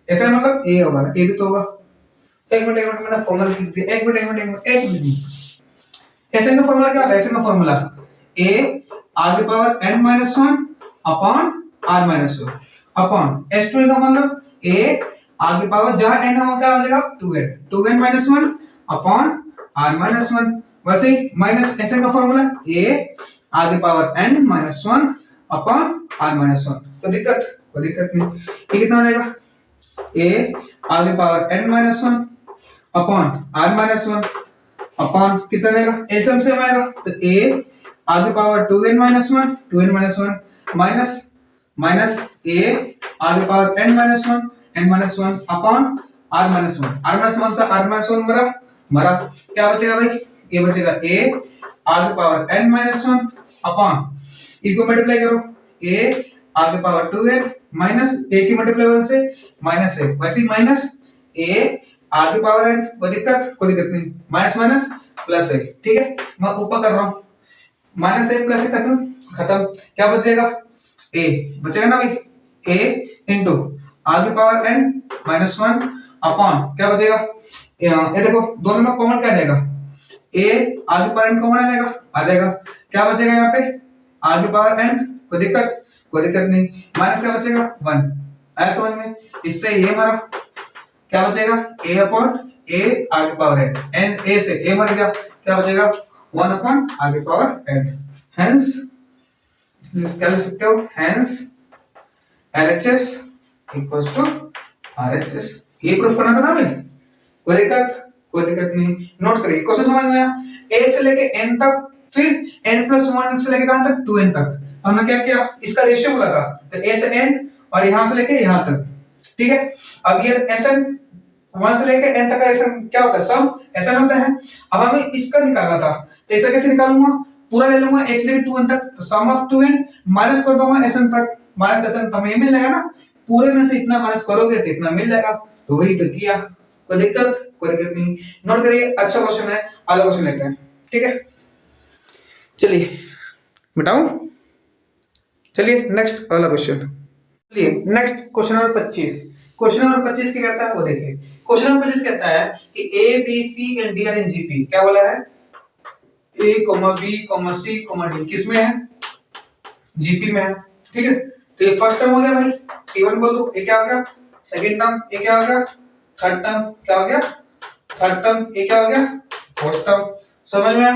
ऐसा मतलब a होगा ना, a भी तो होगा, एक मिनट मैंने फॉर्मूला लिख दिया, एक मिनट। एसएन का फॉर्मूला क्या होता है? एसएन का फॉर्मूला a r की power n minus one upon r minus one upon s2 का मतलब a r की पावर जहां n होगा क्या हो जाएगा 2n minus one upon r minus one. वैसे ही माइनस एसएन का फॉर्मूला a r की power n minus one upon r minus one. कोई दिक्कत नहीं। ये कितना हो जाएगा? a r की power n minus one upon r minus one upon कितना देगा? a सेम आएगा तो a r की power 2n minus one minus a r की power n minus one upon r minus one से r माइनस वन मरा क्या बचेगा भाई? ये बचेगा a r की power n minus one upon इको मल्टीप्लाई करो a r की पावर 2n माइनस a की मल्टीप्लाई 1 से माइनस a वैसे ही माइनस a r की पावर n। कोई दिक्कत नहीं। माइनस माइनस प्लस है, ठीक है। मैं ऊपर कर रहा हूं माइनस a प्लस खत्म। क्या बचेगा? a बचेगा ना भाई, a इंटू r की power n minus one upon क्या बचेगा? ये देखो दोनों में कॉमन क्या जाएगा? a r की पावर n कॉमन आ जाएगा। क्या बचेगा यहाँ पे? r की पावर n। कोई दिक्कत नहीं। माइनस क्या बचेगा? 1। आया समझ में? इससे ये हमारा क्या बचेगा? a अपॉन a r की पावर n a से a मर गया, क्या बचेगा? 1 अपॉन r की पावर n। हेंस क्या लिख सकते हो? Hence LHS equals to RHS। ये प्रूफ करना था ना भाई। कोई दिक्कत नहीं। नोट करिए, क्वेश्चन समझ में आया? a से लेके n तक, फिर n+1 से लेके कहां तक? 2n तक। हमने क्या किया? इसका रेशियो बोला था, तो a से n और यहां से लेके यहां तक, ठीक है। अब ये SN 1 से लेके n तक का SN क्या होता है? सम SN होता है। अब हमें इसका निकालना था, तो इसका कैसे निकालूंगा? पूरा ले लूंगा x लेके 2n तक, तो सम ऑफ 2n माइनस कर दूंगा SN तक, माइनस SN तो हमें मिल जाएगा ना। पूरे में से इतना माइनस करोगे तो इतना मिल जाएगा, तो वही तो किया। कोई दिक्कत नहीं। नोट करिए, अच्छा क्वेश्चन है। अगला क्वेश्चन लेते हैं, ठीक है। चलिए मिटाऊं। चलिए नेक्स्ट अगला क्वेश्चन। चलिए next question number 25। Question number 25 क्या कहता है वो देखिए। क्वेश्चन नंबर 25 कहता है कि A B C and D are in GP। क्या बोला है? A, B, C, D किसमें है? GP में है, ठीक है। तो ये फर्स्ट टर्म हो गया भाई, T1 बोल दो। ये क्या हो गया? Second term. ये क्या हो गया? Third term. क्या हो गया? Third term. ये क्या हो गया? Fourth term. समझ में आया?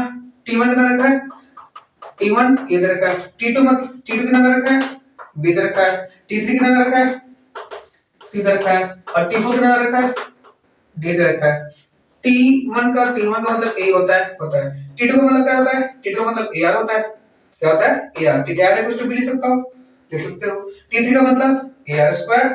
T1 कितना रखा है? T1 इधर रखा है। T2 मतलब T2 कितना रखा है? B इधर रखा है। T3 कितना रखा है? C इधर रखा है। और T4 कितना रखा है? D इधर रखा है। T1 का मतलब A होता है। T2 का मतलब क्या होता है? T2 का मतलब AR होता है। क्या होता है? AR। तो AR इक्वल्स टू B लिख सकते हो। T3 का मतलब AR स्क्वायर,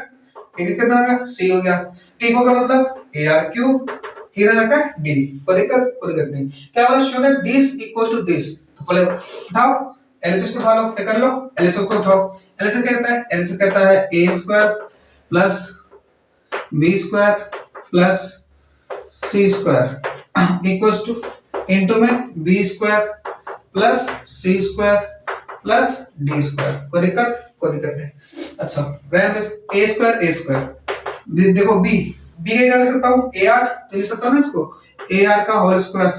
ये कितना हो गया? C हो गया। T4 का मतलब AR क्यूब, इधर रखा है D। कोई दिक्कत नहीं। क्या बोला? Show that this equals to this. तो पहले उठाओ LHS को, उठा लो, क्या कर लो? LHS को उठाओ। LHS क्या कहता है? LHS कहता है A square plus B square plus C square equals to into में B square plus C square plus D square. कोई दिक्कत नहीं। अच्छा A स्क्वायर देखो B का क्या लिख सकता हूँ? AR तो लिख सकता हूँ ना इसको, AR का होल स्क्वायर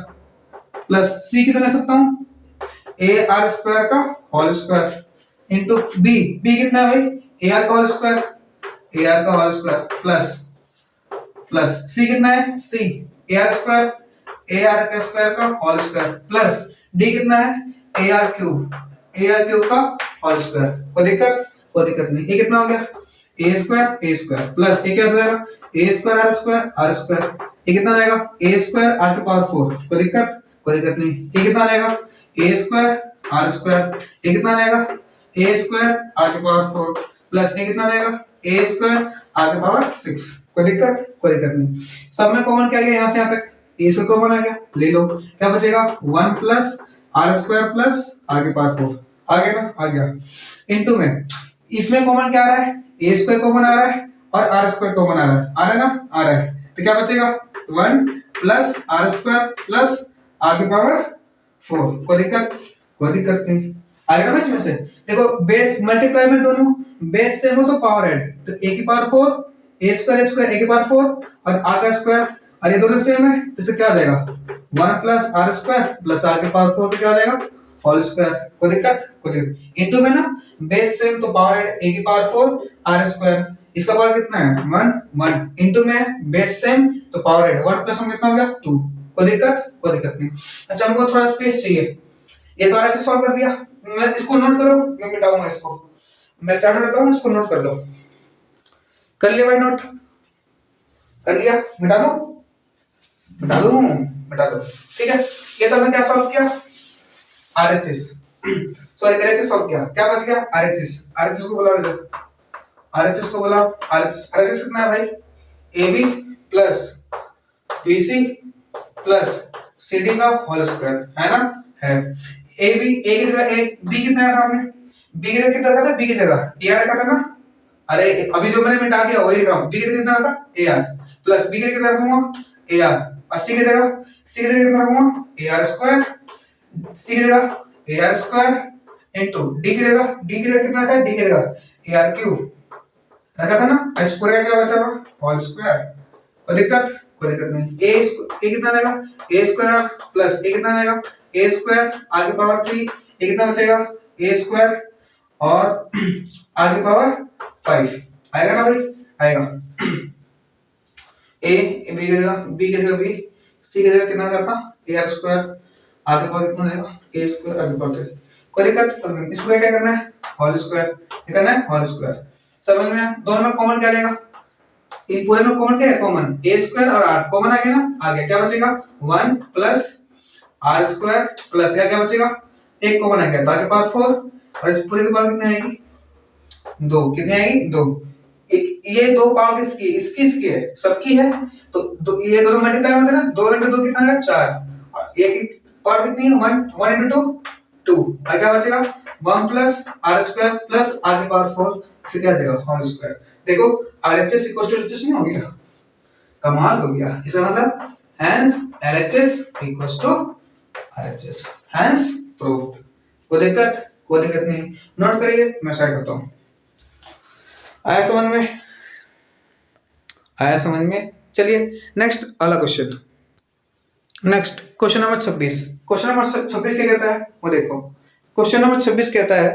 प्लस C कितना लिख सकता हूँ? AR स्क्वायर का होल स्क्वायर इनटू B कितना है भाई? AR का होल स्क्वायर प्लस C कितना है? C AR का स्क्वायर का होल स्क्वायर प्लस D कितना है? AR क्यूब का होल स्क्वायर। कोई दिक्कत नहीं। ये कितना हो गया? A स्क्वायर प्लस ये क्या हो जाएगा? A square R square. ये कितना आएगा? A स्क्वायर R की पावर 4। कोई दिक्कत नहीं। ये कितना आएगा? A square R square. ये कितना आएगा? A स्क्वायर R की पावर 4 प्लस ये कितना आएगा? A स्क्वायर R की पावर 6। कोई दिक्कत नहीं। सब में कॉमन क्या गया? यहाँ से यहाँ तक A से कॉमन आ गया, ले लो। क्या बचेगा? 1 plus R square plus R की पावर 4। आ गया ना? आ गया। इनटू में इसमें कॉमन क्या आ रहा है? A स्क्वायर कॉमन आ रहा है और R स्क्वायर कॉमन आ रहा है। आ रहा है ना? आ रहा है। तो क्या बचेगा? 1 plus R square plus R की पावर 4। कोई दिक्कत नहीं। आ गया ना इसमें से? देखो बेस मल्टीप्लाई में दोनों बेस सेम हो तो पावर ऐड, तो A की पावर 4 A स्क्वायर A की पावर 4 और R का स्क्वायर और ये दोनों सेम है तो इससे क्या हो जाएगा 1 plus r square plus r के पावर 4 क्या हो जाएगा होल स्क्वायर। कोई दिक्कत इनटू में ना बेस सेम तो पावर ऐड a की पावर 4 आर स्क्वायर, इसका पावर कितना है 1 1 इनटू में बेस सेम तो पावर ऐड 1 प्लस 1 कितना हो गया 2। कोई दिक्कत नहीं। अच्छा हमको थोड़ा स्पेस चाहिए, ये तो ऐसे सॉल्व कर दिया, मैं इसको नोट करो, मैं मिटाऊंगा इसको, मैं सेट करता हूं, इसको नोट कर लो। कर लिया भाई नोट, कर लिया, मिटा दो ठीक है। ये तो हमने क्या सॉल्व किया आरएचएस, सॉरी एलएचएस सॉल्व किया, क्या बच गया आरएचएस को बुलाओ इधर, आरएचएस को बुलाओ। आरएचएस कितना है भाई ab plus bc plus cd का होल स्क्वायर है ना, है। एबी ए की जगह ए, बी कितना है था हमने, बी की जगह कितना रखा था, बी की जगह ए आर रखा था ना, अरे अभी जो मैंने मिटा दिया वही लिख रहा हूं, बी की जगह कितना था ए आर प्लस बी की जगह कितना रखूंगा ए आर, 80 की जगह सी की जगह कितना रखूंगा ए आर स्क्वायर, सी की जगह ए आर स्क्वायर इनटू डी की जगह कितना रखा है डी की जगह ए आर क्यूब रखा था ना, इस पूरे का क्या बचा हुआ होल स्क्वायर। कोई दिक्कत नहीं। ए कितना आएगा ए स्क्वायर प्लस ए कितना आएगा ए स्क्वायर आर की पावर 3, ए कितना बचेगा ए स्क्वायर और आर की पावर 5 आएगा ना भाई, आएगा। ए बी की जगह बी सी की जगह कितना करता ए आर स्क्वायर आर की पावर कितना आएगा ए स्क्वायर आर की पावर 3। कोई दिक्कत, इस पूरे क्या करना है होल स्क्वायर, ये करना है होल स्क्वायर। समझ में, दोनों में कॉमन क्या लेगा, इन पूरे में कॉमन क्या है कॉमन ए स्क्वायर और आर कॉमन आ गया ना, आ गया, क्या बचेगा 1 प्लस आर स्क्वायर प्लस या क्या बचेगा एक कॉमन आ गया तो आर के पावर 4 और इस पूरे की पावर कितनी आएगी 2, कितनी आएगी 2। ये दो पावर किसकी इसकी है सबकी है, तो ये दोनों मल्टीप्लाई होते हैं ना, 2 into 2 कितना है 4 और एक की पावर कितनी है 1 into 2 2 और क्या बचेगा 1 plus r square plus r की पावर 4 इससे क्या देगा होल स्क्वायर। देखो RHS इक्वल टू LHS नहीं हो गया, कमाल हो गया, इसका मतलब hence LHS equal to RHS, hence proved. कोई दिक्कत नहीं, नोट करिए, मैं स्टार्ट करता हूं। आया समझ में, चलिए नेक्स्ट अगला question, next question number 26। Question number 26 क्या कहता है वो देखो, क्वेश्चन नंबर 26 कहता है,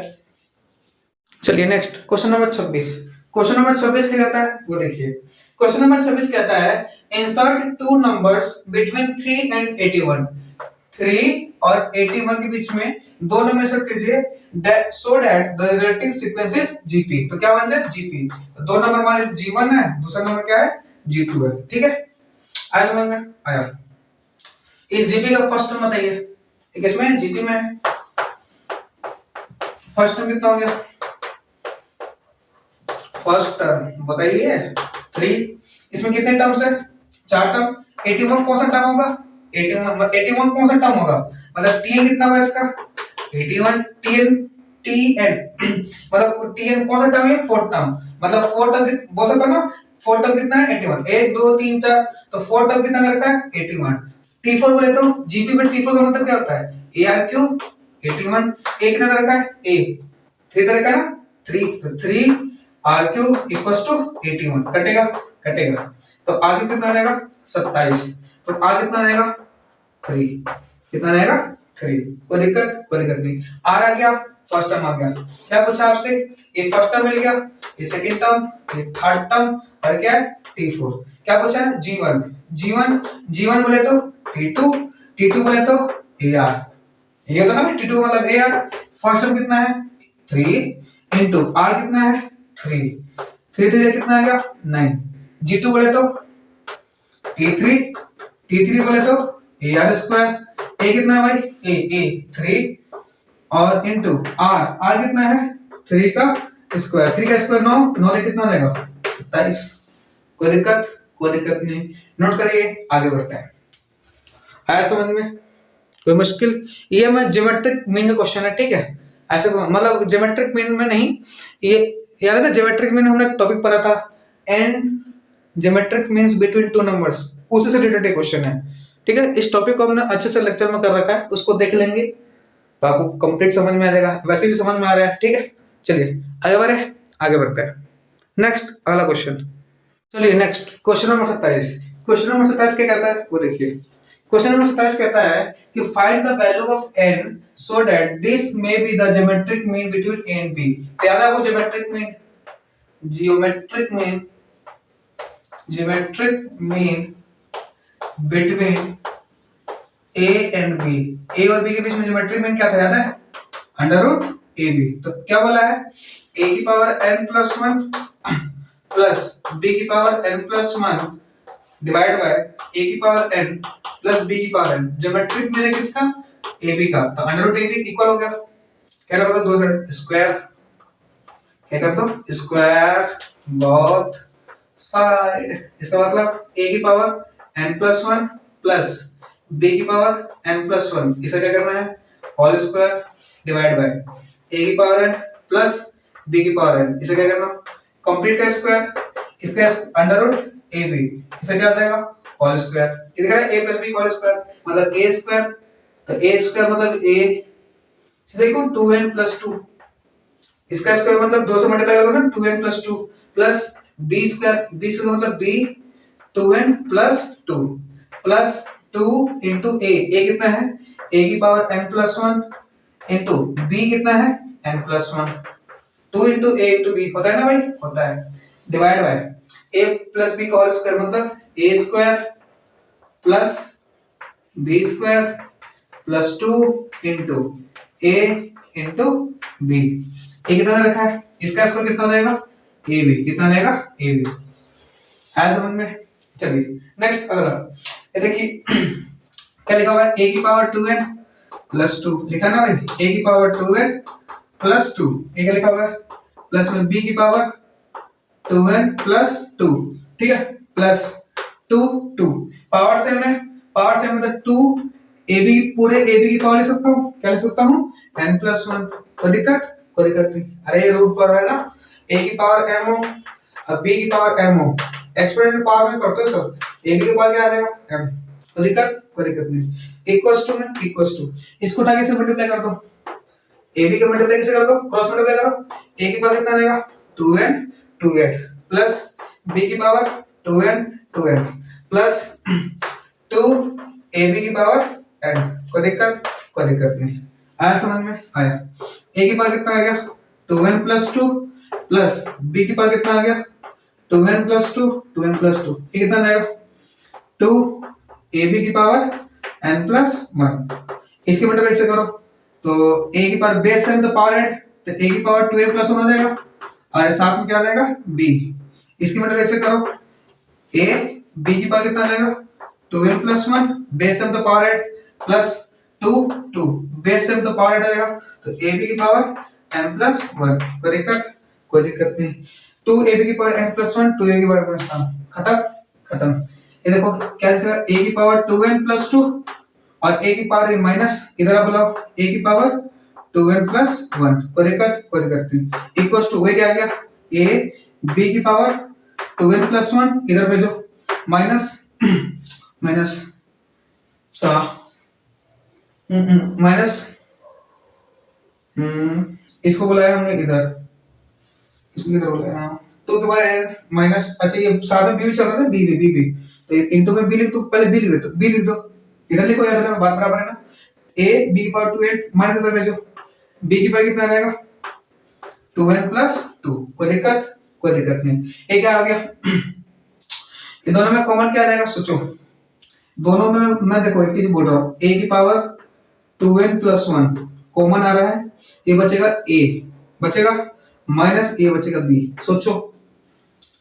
चलिए next question number 26। Question number 26 क्या कहता है वो देखिए, क्वेश्चन नंबर 26 कहता है insert two numbers between 3 and 81, 3 और 81 के बीच में दो नंबर इंसर्ट कीजिए so that the resulting sequence is GP। तो क्या बनता है GP, तो दो नंबर मान लीजिए G1 है, दूसरा नंबर क्या है G2 है, ठीक है। आया समझ में, आया। इस GP का फर्स्ट टर्म बताइए, किसमें GP में फर्स्ट टर्म कितना हो गया, फर्स्ट टर्म बताइए 3, इसमें कितने टर्म्स है 4 टर्म, 81 कौन सा टर्म होगा 81 कौन सा टर्म होगा, मतलब tn कितना होगा इसका 81 tn मतलब tn कौन सा टर्म है 4 टर्म, मतलब 4 टर्म बोल सकता ना, 4 टर्म कितना है 81, 1 2 3 4 तो 4 टर्म कितना कर रखा है 81। t4 बोले तो gp में t4 का मतलब क्या होता है ar क्यूब 81, a कितना कर रखा है a 3 कर रखा है ना 3, तो 3 आर क्यूब इक्वल्स टू 81, कटेगा तो आगे कितना आएगा 27, तो आगे कितना आएगा 3, कितना आएगा 3। कोई दिक्कत नहीं, आर आ गया, फर्स्ट टर्म आ गया, क्या पूछा आपसे, ये फर्स्ट टर्म मिल गया, ये सेकंड टर्म, ये थर्ड टर्म और क्या है T4, क्या पूछा है G1 बोले तो T2 बोले तो AR, ये होता ना T2 मतलब AR, फर्स्ट टर्म कितना है 3 इनटू R कितना है 3 कितना आ गया 9, G2 बोले तो T3 बोले तो AR स्क्वायर, A कितना है भाई A 3 और इनटू R कितना है 3 का स्क्वायर, 3 का स्क्वायर 9 कितना आ जाएगा 27। कोई दिक्कत नहीं, नोट करिए, आगे बढ़ते हैं। आया समझ में, कोई मुश्किल, ये मैं ज्योमेट्रिक मीन का क्वेश्चन है, ठीक है, ऐसे मतलब ज्योमेट्रिक मीन में नहीं, ये याद है ना ज्योमेट्रिक मीन हमने टॉपिक पढ़ा था and geometric means between two numbers, उसी से रिलेटेड क्वेश्चन है, ठीक है। इस टॉपिक को हमने अच्छे से लेक्चर में कर रखा है, उसको देख लेंगे तो आपको कंप्लीट समझ में आ जाएगा, वैसे भी समझ में आ रहा है, ठीक है। चलिए आगे बढ़ते हैं। नेक्स्ट अगला क्वेश्चन, चलिए next question number 27। Question number 27 क्या कहता है वो देखिए। क्वेश्चन नंबर 27 कहता है कि find the value of n so that this may be the geometric mean between a and b। तो याद है आपको geometric mean, geometric mean, geometric mean between a and b। a और b के बीच में ज्योमेट्रिक मीन क्या था याद है? Under root a b. तो क्या बोला है? a की power n plus 1 plus b की power n plus 1 divide by a की पावर n प्लस b की पावर n। ज्योमेट्रिक मीन है किसका? a b का। तो under root a b equal हो गया, क्या कर दो, दो साइड स्क्वायर, क्या कर दो, स्क्वायर बोथ साइड। इसका मतलब a की power n plus 1 plus b की पावर n प्लस 1, इसे क्या करना है? Whole square divide by a की पावर n प्लस b की पावर n, इसे क्या करना? कंप्लीट का स्क्वायर, इसका अंडर रूट ए बी, इसे क्या आ जाएगा? Whole square. ये दिख रहा है a plus b whole square मतलब a स्क्वायर। तो a स्क्वायर मतलब a, सीधे देखो 2n प्लस 2, इसका स्क्वायर मतलब 2 से मल्टीप्लाई करोगे ना 2n plus 2 plus b square, b square मतलब b 2n plus 2 plus 2 into a कितना है? a की power n plus 1 into b कितना है? n plus 1। 2 into a into b होता है ना भाई? होता है। Divide by a plus b का होल स्क्वायर मतलब a square plus b square plus 2 into a into b। ये कितना रखा है? इसका स्क्वायर कितना हो जाएगा? A b. कितना जाएगा? A b. आया समझ में? चलिए नेक्स्ट अगला, ये देखिए क्या लिखा हुआ है? a की पावर 2n प्लस 2 लिखा ना भाई? a की पावर 2n प्लस 2, ये क्या लिखा हुआ है? प्लस में b की पावर 2n प्लस 2, ठीक है, प्लस 2 2 पावर सेम है, पावर सेम मतलब 2 ab पूरे ab की पावर ले सकता हूँ, क्या ले सकता हूँ? n plus 1। कोई दिक्कत? कोई दिक्कत नहीं। अरे ये रूट पर है ना, a की पावर m हो और b की पावर m हो, एक्सपोनेंशियल पावर में पढ़ते हो सब, a की पावर क्या आ जाएगा? m। कोई दिक्कत? कोई दिक्कत नहीं। इक्वल्स टू में इक्वल्स टू, इसको उठा के से मल्टीप्लाई कर दो, ab का मल्टीप्लाई कैसे कर दो? क्रॉस मल्टीप्लाई करो, a की पावर कितना आ जाएगा? 2n 2n प्लस b की power 2n 2n plus 2 ab की पावर n। कोई दिक्कत? कोई दिक्कत नहीं। आया समझ में? आया। a की पावर कितना आ गया? 2n प्लस 2 प्लस b की पावर कितना आ गया? 2n प्लस 2 2n प्लस 2, ये कितना आएगा? 2 ab की पावर n प्लस 1। इसके मतलब ऐसे करो तो a की पावर बेस है तो पावर ऐड, तो a की पावर 2n प्लस 1 हो जाएगा और साथ में क्या आ जाएगा? b। इसके मतलब ऐसे करो a b की पावर कितना आ जाएगा? 2n प्लस 1 बेस है तो पावर ऐड प्लस 2 2 बेस है तो पावर ऐड आएगा, तो ab की पावर n प्लस 1। कोई दिक्कत? कोई दिक्कत नहीं। 2 ab की पावर n प्लस 1 2a की पावर प्लस 1, खत्म खत्म। ये देखो क्या लिखा? a की पावर 2n प्लस 2 और a की पावर माइनस, इधर आप बुलाओ a की पावर 2n प्लस 1। कोई दिक्कत? कोई दिक्कत नहीं। इक्वल्स टू वही क्या आ गया? a b की पावर 2n प्लस 1 इधर भेजो माइनस माइनस माइनस इसको बुलाया हमने इधर, इसको किधर बुलाया? तो के बाद माइनस, अच्छा ये साथ में b चल रहा है ना, b तो इनटू में b लिख दो, पहले b लिख दो, b लिख दो, इधर लिखो यार, बात बराबर है ना। a b की पावर 2n माइनस इधर भेजो, b की पावर कितना आ जाएगा? 2n plus 2। कोई दिक्कत? कोई दिक्कत नहीं। ये क्या आ गया? ये दोनों में कॉमन क्या आ जाएगा? सोचो, दोनों में मैं देखो एक चीज बोल रहा हूँ, a की पावर 2n प्लस 1 कॉमन आ रहा है, ये बचेगा a बचेगा माइनस a बचेगा b। सोचो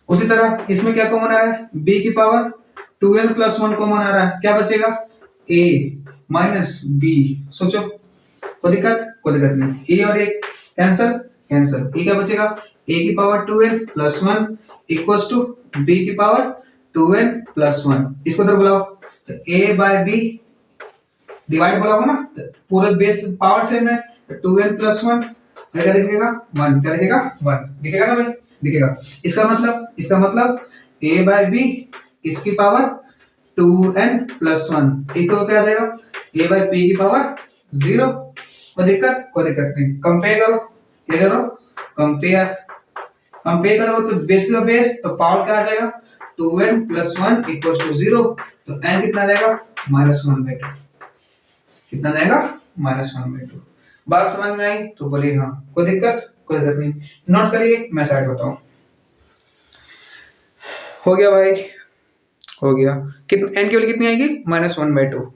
उसी तरह इसमें क्या कॉमन आ रहा है? b की पावर 2n प्लस 1 कॉमन आ रहा है, क्या बचेगा? a minus b। सोचो, कोई दिक्कत? कोई दिक्कत नहीं। a और a कैंसिल कैंसिल, ये क्या बचेगा? a की power 2n plus 1 equals to b की पावर 2n प्लस 1। इसको इधर बुलाओ तो a बाय b डिवाइड बोला ना, पूरे बेस पावर सेम है, 2n प्लस 1 क्या दिखेगा? 1। क्या दिखेगा? 1 दिखेगा ना भाई? दिखेगा। इसका मतलब a बाय b इसकी पावर 2n प्लस 1 इक्वल क्या आ जाएगा? a बाय p की पावर 0। कोई दिक्कत? कोई दिक्कत नहीं। कंपेयर करो, क्या करो? कंपेयर करो तो बेस का बेस तो पावर क्या आ जाएगा? 2n प्लस 1 इक्वल टू 0, तो n कितना जाएगा -1/2, कितना जाएगा -1/2। बात समझ में आई तो बोलिए हाँ, कोई दिक्कत नहीं, नोट करिए, मैं साइड होता हूँ। हो गया भाई, हो गया। कितना n की वैल्यू कितनी आएगी -1/2,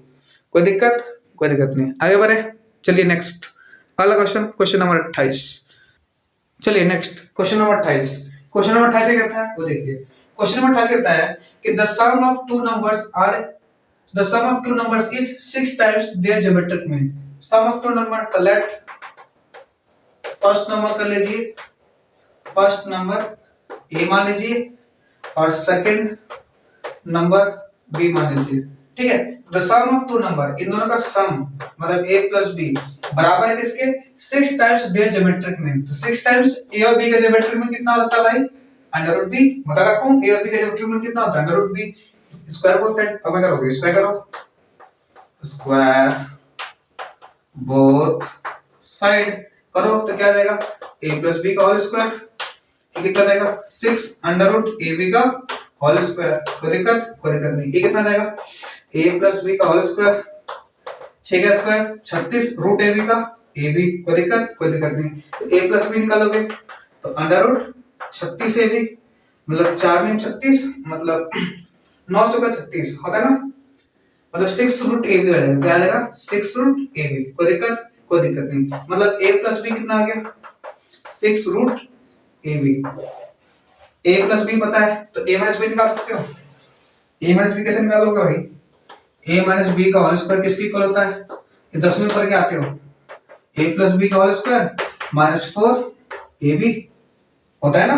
कोई दिक्कत नहीं, आगे बढ़े। चलिए नेक्स्ट अगला क्वेश्चन, क्वेश्चन नंबर 28। चलिए next question number 28। Question number 28 क्या कहता है वो देखिए। क्वेश्चन नंबर 28 कहता है कि the sum of two numbers is 6 times their geometric mean. Sum of two number का लेट फर्स्ट नंबर कर लीजिए, फर्स्ट नंबर a मान लीजिए और सेकंड नंबर b मान लीजिए, ठीक है। The sum of two number, इन दोनों का सम मतलब a प्लस b बराबर है किसके 6 टाइम्स देयर ज्योमेट्रिक मीन। तो 6 टाइम्स a और b का ज्योमेट्रिक मीन कितना होता है भाई √b। बता रखा हूं a और b का ज्योमेट्रिक मीन कितना होता है √b। स्क्वायर बोथ साइड, अब क्या करोगे स्क्वायर करो, स्क्वायर बोथ साइड करो तो क्या जाएगा a प्लस b का होल स्क्वायर, ये कितना जाएगा 6 √ab का होल स्क्वायर, कोई दिक्कत नहीं। ये कितना जाएगा a प्लस b का होल स्क्वायर, 6 का स्क्वायर 36 √ab का ab, कोई दिक्कत नहीं। तो a प्लस b निकालोगे तो √36ab मतलब 4 में 36 मतलब 9 चौका 36 होता है ना, मतलब 6 √ab आ जाएगा, क्या आ जाएगा 6 √ab, कोई दिक्कत नहीं। मतलब a प्लस b कितना आ गया 6 √ab। a प्लस b पता है तो a माइनस b निकाल सकते हो। a माइनस b कैसे निकालोगे भाई, a माइनस b का होल स्क्वायर किसके इक्वल होता है, ये 10वें पर क्या आते हो, a प्लस b का होल स्क्वायर -4ab होता है ना।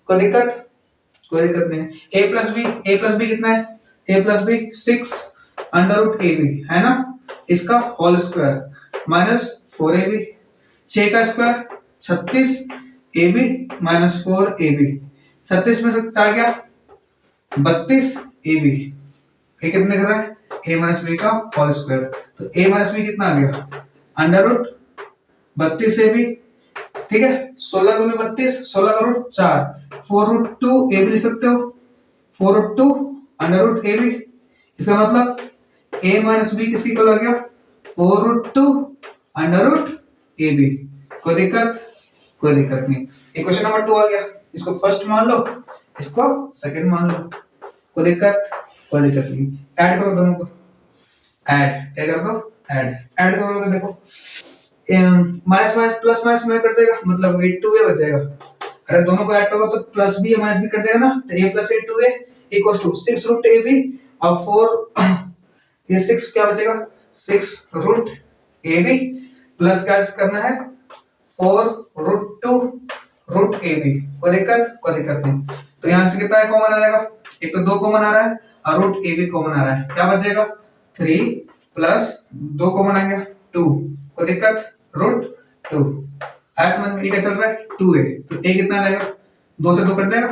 कोई दिक्कत नहीं। a प्लस b कितना है, a प्लस b 6 √ab है ना, इसका होल स्क्वायर -4ab, 6 का स्क्वायर 36 ab -4ab, 36 में से 4 गया 32 ab, ये कितने कर रहा है a माइनस b का होल स्क्वायर, तो a माइनस b कितना आ गया √32ab, ठीक है। 16 दूनी 32, 16 का रूट 4, 4√2ab लिख सकते हो, 4√2 √ab। इसका मतलब a माइनस b किसकी इक्वल आ गया 4√2 √ab, कोई दिक्कत नहीं। इक्वेशन नंबर 2 आ गया, इसको फर्स्ट मान लो, इसको सेकंड मान लो, कोई दिक्कत नहीं। ऐड करो दोनों को, ऐड क्या कर दो, ऐड करो तो देखो माइनस माइनस प्लस माइनस में कर देगा, मतलब 8/2a बच जाएगा। अरे दोनों को ऐड करोगे तो प्लस b माइनस b कर देगा ना, तो a plus 8/2a equals to 6 √ab और 4 ये 6 क्या बचेगा 6 √ab प्लस क्या करना है 4√2 √ab, कोई दिक्कत नहीं। तो यहां से कितना कॉमन आ जाएगा, एक तो 2 कॉमन आ रहा है और √ab कॉमन आ रहा है, क्या बचेगा 3 प्लस 2 कॉमन आ गया 2, कोई दिक्कत √2। आया समझ में, ये क्या चल रहा है 2a, तो a कितना आ जाएगा 2 से 2 कट जाएगा,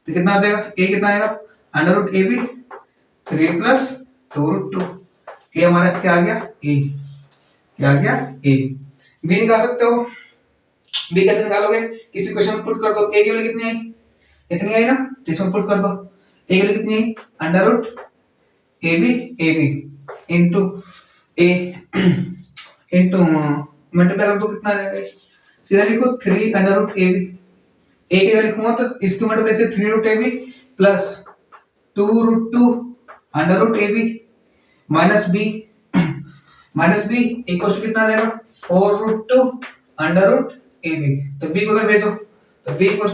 तो कितना आ जाएगा a कितना आएगा √ab 3 प्लस 2√2, a हमारा क्या आ गया a, क्या आ गया a। b निकाल सकते हो, b कैसे निकालोगे, किसी क्वेश्चन में पुट कर दो, a की वैल्यू कितनी आई, इतनी आई ना, तो इसमें पुट कर दो, a की वैल्यू कितनी आई √ab into a into multiply कर दो, कितना आ जाएगा, सीधा लिखो 3 √ab, a की वैल्यू लिखूंगा तो इसकी मल्टीप्लाई से 3 √ab plus 2√2 √ab minus b equal to कितना आ जाएगा 4√2 √ab। तो b को उधर भेजो, तो b को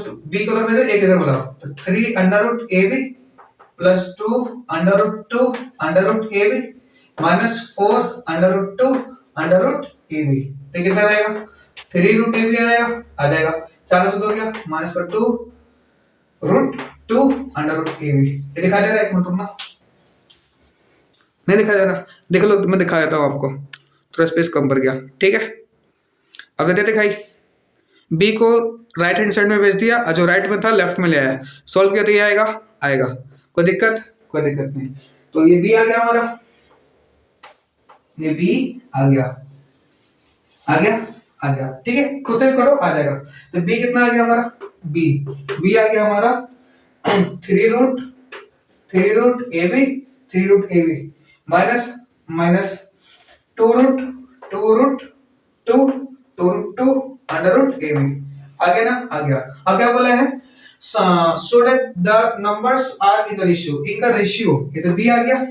उधर भेजो, a किधर बुलाओ, तो 3 √ab plus 2 √2 √ab minus 4 √2 √ab, तो कितना आएगा 3 √ab आ जाएगा, 4 से 2 गया माइनस का 2 √2 √ab। ये दिखा दे रहा है, एक मिनट रुकना, नहीं दिखा दे रहा, देख लो मैं दिखा देता हूँ आपको, थोड़ा स्पेस कम पड़ गया, ठीक है। अब देते दिखाई, b को राइट हैंड साइड में भेज दिया और जो राइट में था लेफ्ट में ले आया, सॉल्व किया तो ये आएगा, कोई दिक्कत नहीं। तो ये b आ गया हमारा, ये b आ गया, ठीक है, खुद से करो आ जाएगा। तो b कितना आ गया हमारा, b आ गया हमारा three root a b, minus minus two root under root a b. आ गया ना, आ गया। अब क्या बोला है, so that the numbers are in the ratio, इनका रेशियो, ये तो बी आ गया,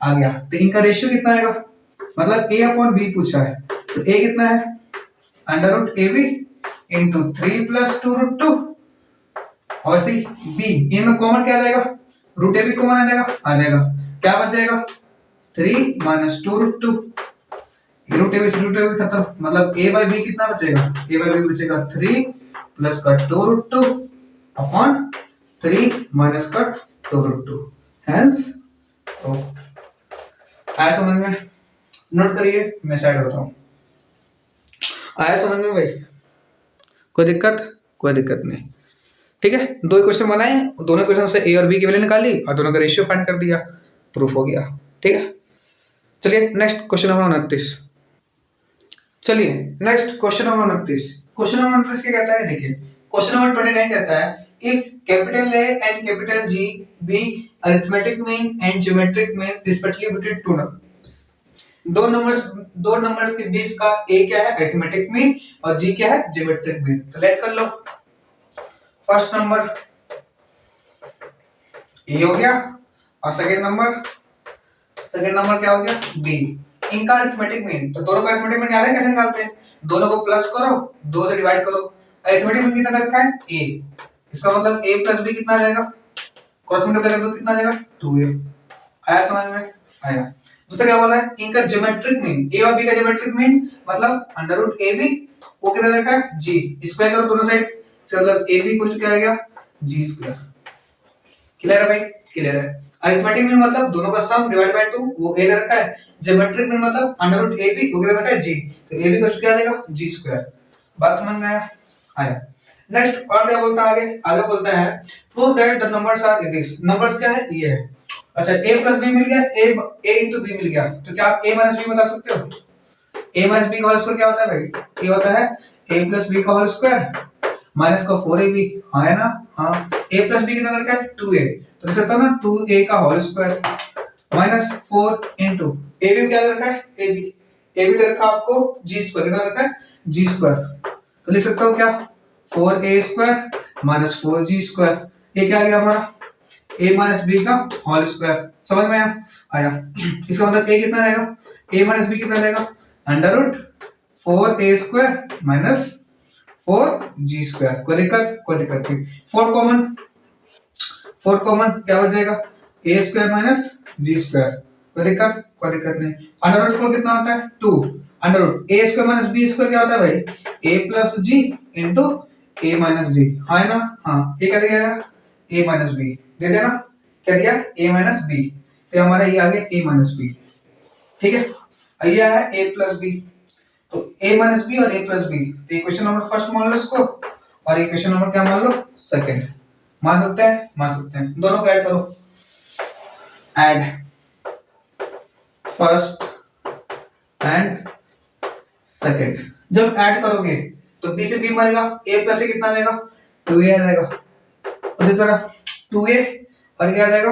आ गया, तो इनका रेशियो कितना आएगा, मतलब ए अपॉन बी पूछा है, तो ए कितना है under root a b into 3 + 2√2, और ऐसे बी, इनमें कॉमन क्या आ जाएगा, रूट ए बी कॉमन आ जाएगा, क्या बच जाएगा 3 - 2√2, रूट ए बी खत्म, मतलब ए बाई बी कितना बचेगा, ए बाई बी बचेगा 3 प्लस का 2√2 अपॉन 3 माइनस का 2√2, हेंस तो आया समझ में, नोट करिए, मैं साइड होता हूं। आया समझ में भाई, कोई दिक्कत नहीं, ठीक है। दो क्वेश्चन बनाए, दोनों क्वेश्चन से ए और बी की वैल्यू निकाली और दोनों का रेशियो फाइंड कर दिया, प्रूफ हो गया, ठीक है। चलिए नेक्स्ट क्वेश्चन नंबर 29। चलिए next question number 29। Question number 29 क्या कहता है, देखिए क्वेश्चन नंबर 29 कहता है, if capital a and capital G be arithmetic mean and geometric mean respectively between two numbers, दो नंबर्स के बीच का ए क्या है अरिथमेटिक मीन और जी क्या है ज्योमेट्रिक मीन। तो लेट कर लो, फर्स्ट नंबर ए हो गया और सेकंड नंबर क्या हो गया बी, इनका अरिथमेटिक मीन, तो दोनों का अरिथमेटिक मीन याद है कैसे निकालते हैं, दोनों को प्लस करो, 2 से डिवाइड करो, अरिथमेटिक मीन कितना रखा है a, इसका मतलब a प्लस b कितना आ जाएगा, क्रॉस मल्टीप्लाई कर दो कितना आ जाएगा 2a। आया समझ में, आया। दूसरा क्या बोला है, इनका ज्योमेट्रिक मीन, a और b का ज्योमेट्रिक मीन मतलब अंडर रूट ab, वो कितना रखा है g, स्क्वायर करो दोनों साइड, इसका मतलब ab को क्या आ गया g स्क्वायर। क्लियर है भाई, क्लियर है। अरिथमेटिक मीन मतलब दोनों का सम डिवाइड बाय 2, वो a दे रखा है, ज्योमेट्रिक मीन मतलब अंडर रूट ab, वो कितना रखा है g, तो ab को क्या आ जाएगा g स्क्वायर। बात समझ में आया, आया। नेक्स्ट और क्या बोलता है आगे बोलता है prove that the numbers are this, numbers क्या है ये है। अच्छा a प्लस b मिल गया, a इंटू b मिल गया, तो क्या आप a माइनस b बता सकते हो, a माइनस b का होल स्क्वायर क्या होता है भाई, ये होता है a प्लस b का होल स्क्वायर माइनस का 4ab, हाँ है ना, हाँ। a प्लस b कितना रखा है 2a, तो लिख सकता हूं ना 2a का whole square minus 4 into a भी क्या रखा है a भी दे रखा आपको g स्क्वायर, कितना रखा है g स्क्वायर, तो लिख सकता हूं क्या 4a square minus 4g square, ये क्या आ गया हमारा a माइनस b का होल स्क्वायर। समझ में आया, इसका मतलब a कितना रहेगा, a माइनस b कितना रहेगा under root 4a square minus 4g square. कोई दिक्कत नहीं। 4 कॉमन क्या बच जाएगा a square minus g square. कोई दिक्कत नहीं। अंडर रूट 4 कितना होता है 2, under root a square minus b square क्या होता है भाई a plus g into a minus g, हाँ है ना, हाँ। ये क्या दिया a माइनस बी दे देना, क्या दिया a माइनस बी, तो हमारा ये आ गया a माइनस बी, ठीक है। ये आया a प्लस बी, तो a माइनस बी और a प्लस बी, तो इक्वेशन नंबर फर्स्ट मान लो इसको, और इक्वेशन नंबर क्या मान लो सेकंड, मान सकते हैं, दोनों को ऐड करो, ऐड फर्स्ट एंड सेकंड। जब ऐड करोगे तो b से b मरेगा, a प्लस a कितना आ जाएगा 2a आ जाएगा, उसी तरह 2a और क्या आ जाएगा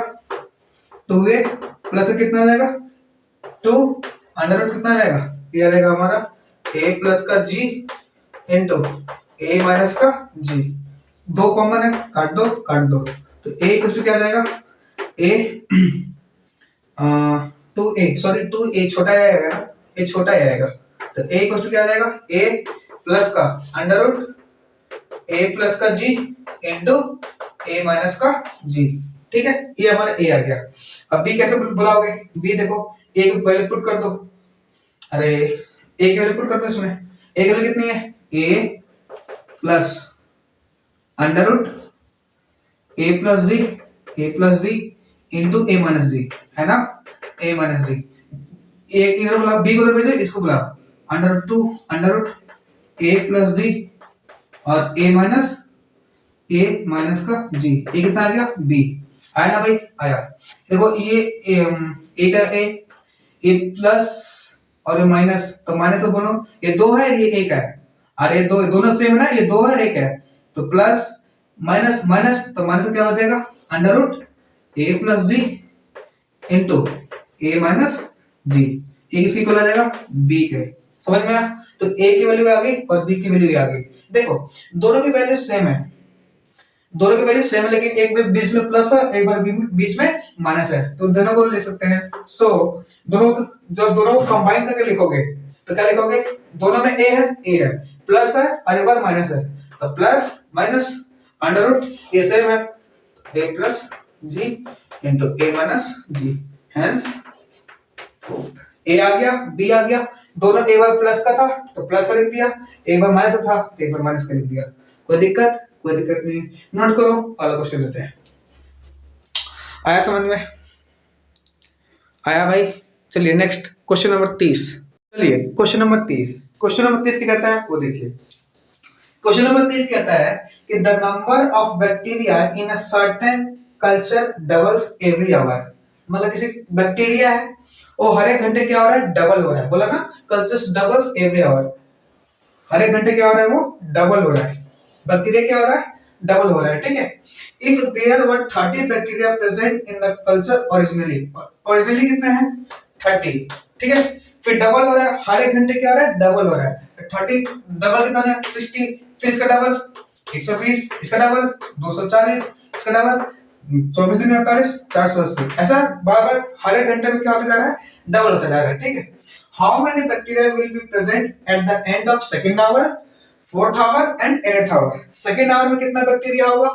2a प्लस कितना आ जाएगा 2 अंडर रूट कितना आ जाएगा, ये आ जाएगा हमारा a प्लस का g इंटू a माइनस का g, दो कॉमन है काट दो, तो a इक्वल टू क्या आ जाएगा a 2a छोटा आएगा ना, a छोटा ही आएगा, तो a इक्वल टू क्या आ जाएगा a प्लस का अंडर रूट a प्लस का g इंटू a माइनस का g, ठीक है। ये हमारा a आ गया। अब b कैसे बुलाओगे, b देखो a की वैल्यू पुट कर दो, अरे a की वैल्यू पुट कर दो इसमें, a की वैल्यू कितनी है a plus under root a plus g into a minus g, है ना, a माइनस g, इधर बुलाओ b को उधर भेजो, इसको बुलाओ under root 2 under root a plus g और a माइनस का g, ये कितना आ गया b, आया ना भाई, आया। देखो ये a का a प्लस और ये माइनस, तो माइनस से बोलो ये 2 है ये 1 है, और ये दोनों सेम है ना, ये 2 है और 1 है, तो प्लस माइनस माइनस तो माइनस का क्या बचेगा, under root A plus g into a minus जी। ए किसकी इक्वल आ जाएगा, बी के। समझ में आया? तो ए की वैल्यू आ गई और बी की वैल्यू आ गई। देखो दोनों की वैल्यू सेम है, दोनों की वैल्यू सेम है, लेकिन एक में बीच में प्लस है, एक बार बीच में माइनस है, तो दोनों को ले सकते हैं। सो दोनों जब दोनों को कंबाइन करके लिखोगे तो क्या लिखोगे, दोनों में ए है प्लस है और एक बार माइनस है, तो plus minus under root a same है a plus g into a minus g. Hence a आ गया बी आ गया, दोनों एक बार प्लस का था तो प्लस का लिख दिया, एक बार माइनस का था तो एक बार माइनस का लिख दिया। कोई दिक्कत नहीं। नोट करो, अगला क्वेश्चन लेते हैं। आया समझ में? आया भाई? चलिए नेक्स्ट क्वेश्चन नंबर 30। चलिए क्वेश्चन नंबर 30, क्वेश्चन नंबर 30 क्या कहता है वो देखिए। क्वेश्चन नंबर 30 कहता है कि the number of bacteria in a certain culture doubles every hour. मतलब किसी बैक्टीरिया है वो हर एक घंटे क्या हो रहा है, डबल हो रहा है। बोला ना कल्चर्स डबल्स एवरी आवर, हर एक घंटे क्या हो रहा है, वो डबल हो रहा है। बैक्टीरिया क्या हो रहा है, डबल हो रहा है। ठीक है, if there were 30 bacteria present in the culture originally, originally कितने हैं 30, ठीक है, फिर डबल हो रहा है, हर एक घंटे क्या हो रहा है, डबल हो रहा है। 30 डबल कितना है 60, फिर इसका डबल 120, इसका डबल 240, इसका डबल 24 दिन 48 480, ऐसा बार बार हर एक घंटे में क्या होता जा रहा है, डबल होता जा रहा है। ठीक है, how many bacteria will be present at the end of second hour, fourth hour and eighth hour. Second hour में कितना बैक्टीरिया होगा,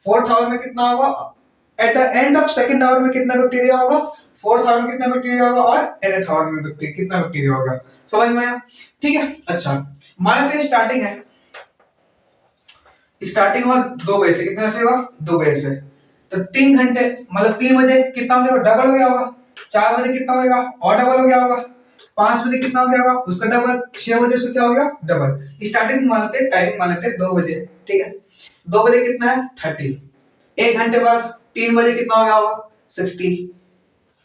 फोर्थ आवर में कितना होगा, at the end of second hour में कितना बैक्टीरिया होगा, फोर्थ आवर में कितना बैक्टीरिया होगा और एथ आवर में कितना बैक्टीरिया होगा। समझ में आया? ठीक है, अच्छा मान लेते हैं स्टार्टिंग है, स्टार्टिंग हुआ 2 बजे से, कितने से हुआ 2 बजे से, तो 3 घंटे मतलब 3 बजे कितना हो गया, डबल हो गया होगा। 4 बजे कितना हो गया और डबल हो गया होगा। 5 बजे कितना हो गया होगा उसका डबल। 6 बजे से क्या हो गया, डबल। स्टार्टिंग मान लेते, टाइमिंग मान लेते 2 बजे, ठीक है। 2 बजे कितना है 30, 1 घंटे बाद 3 बजे कितना हो गया होगा 60,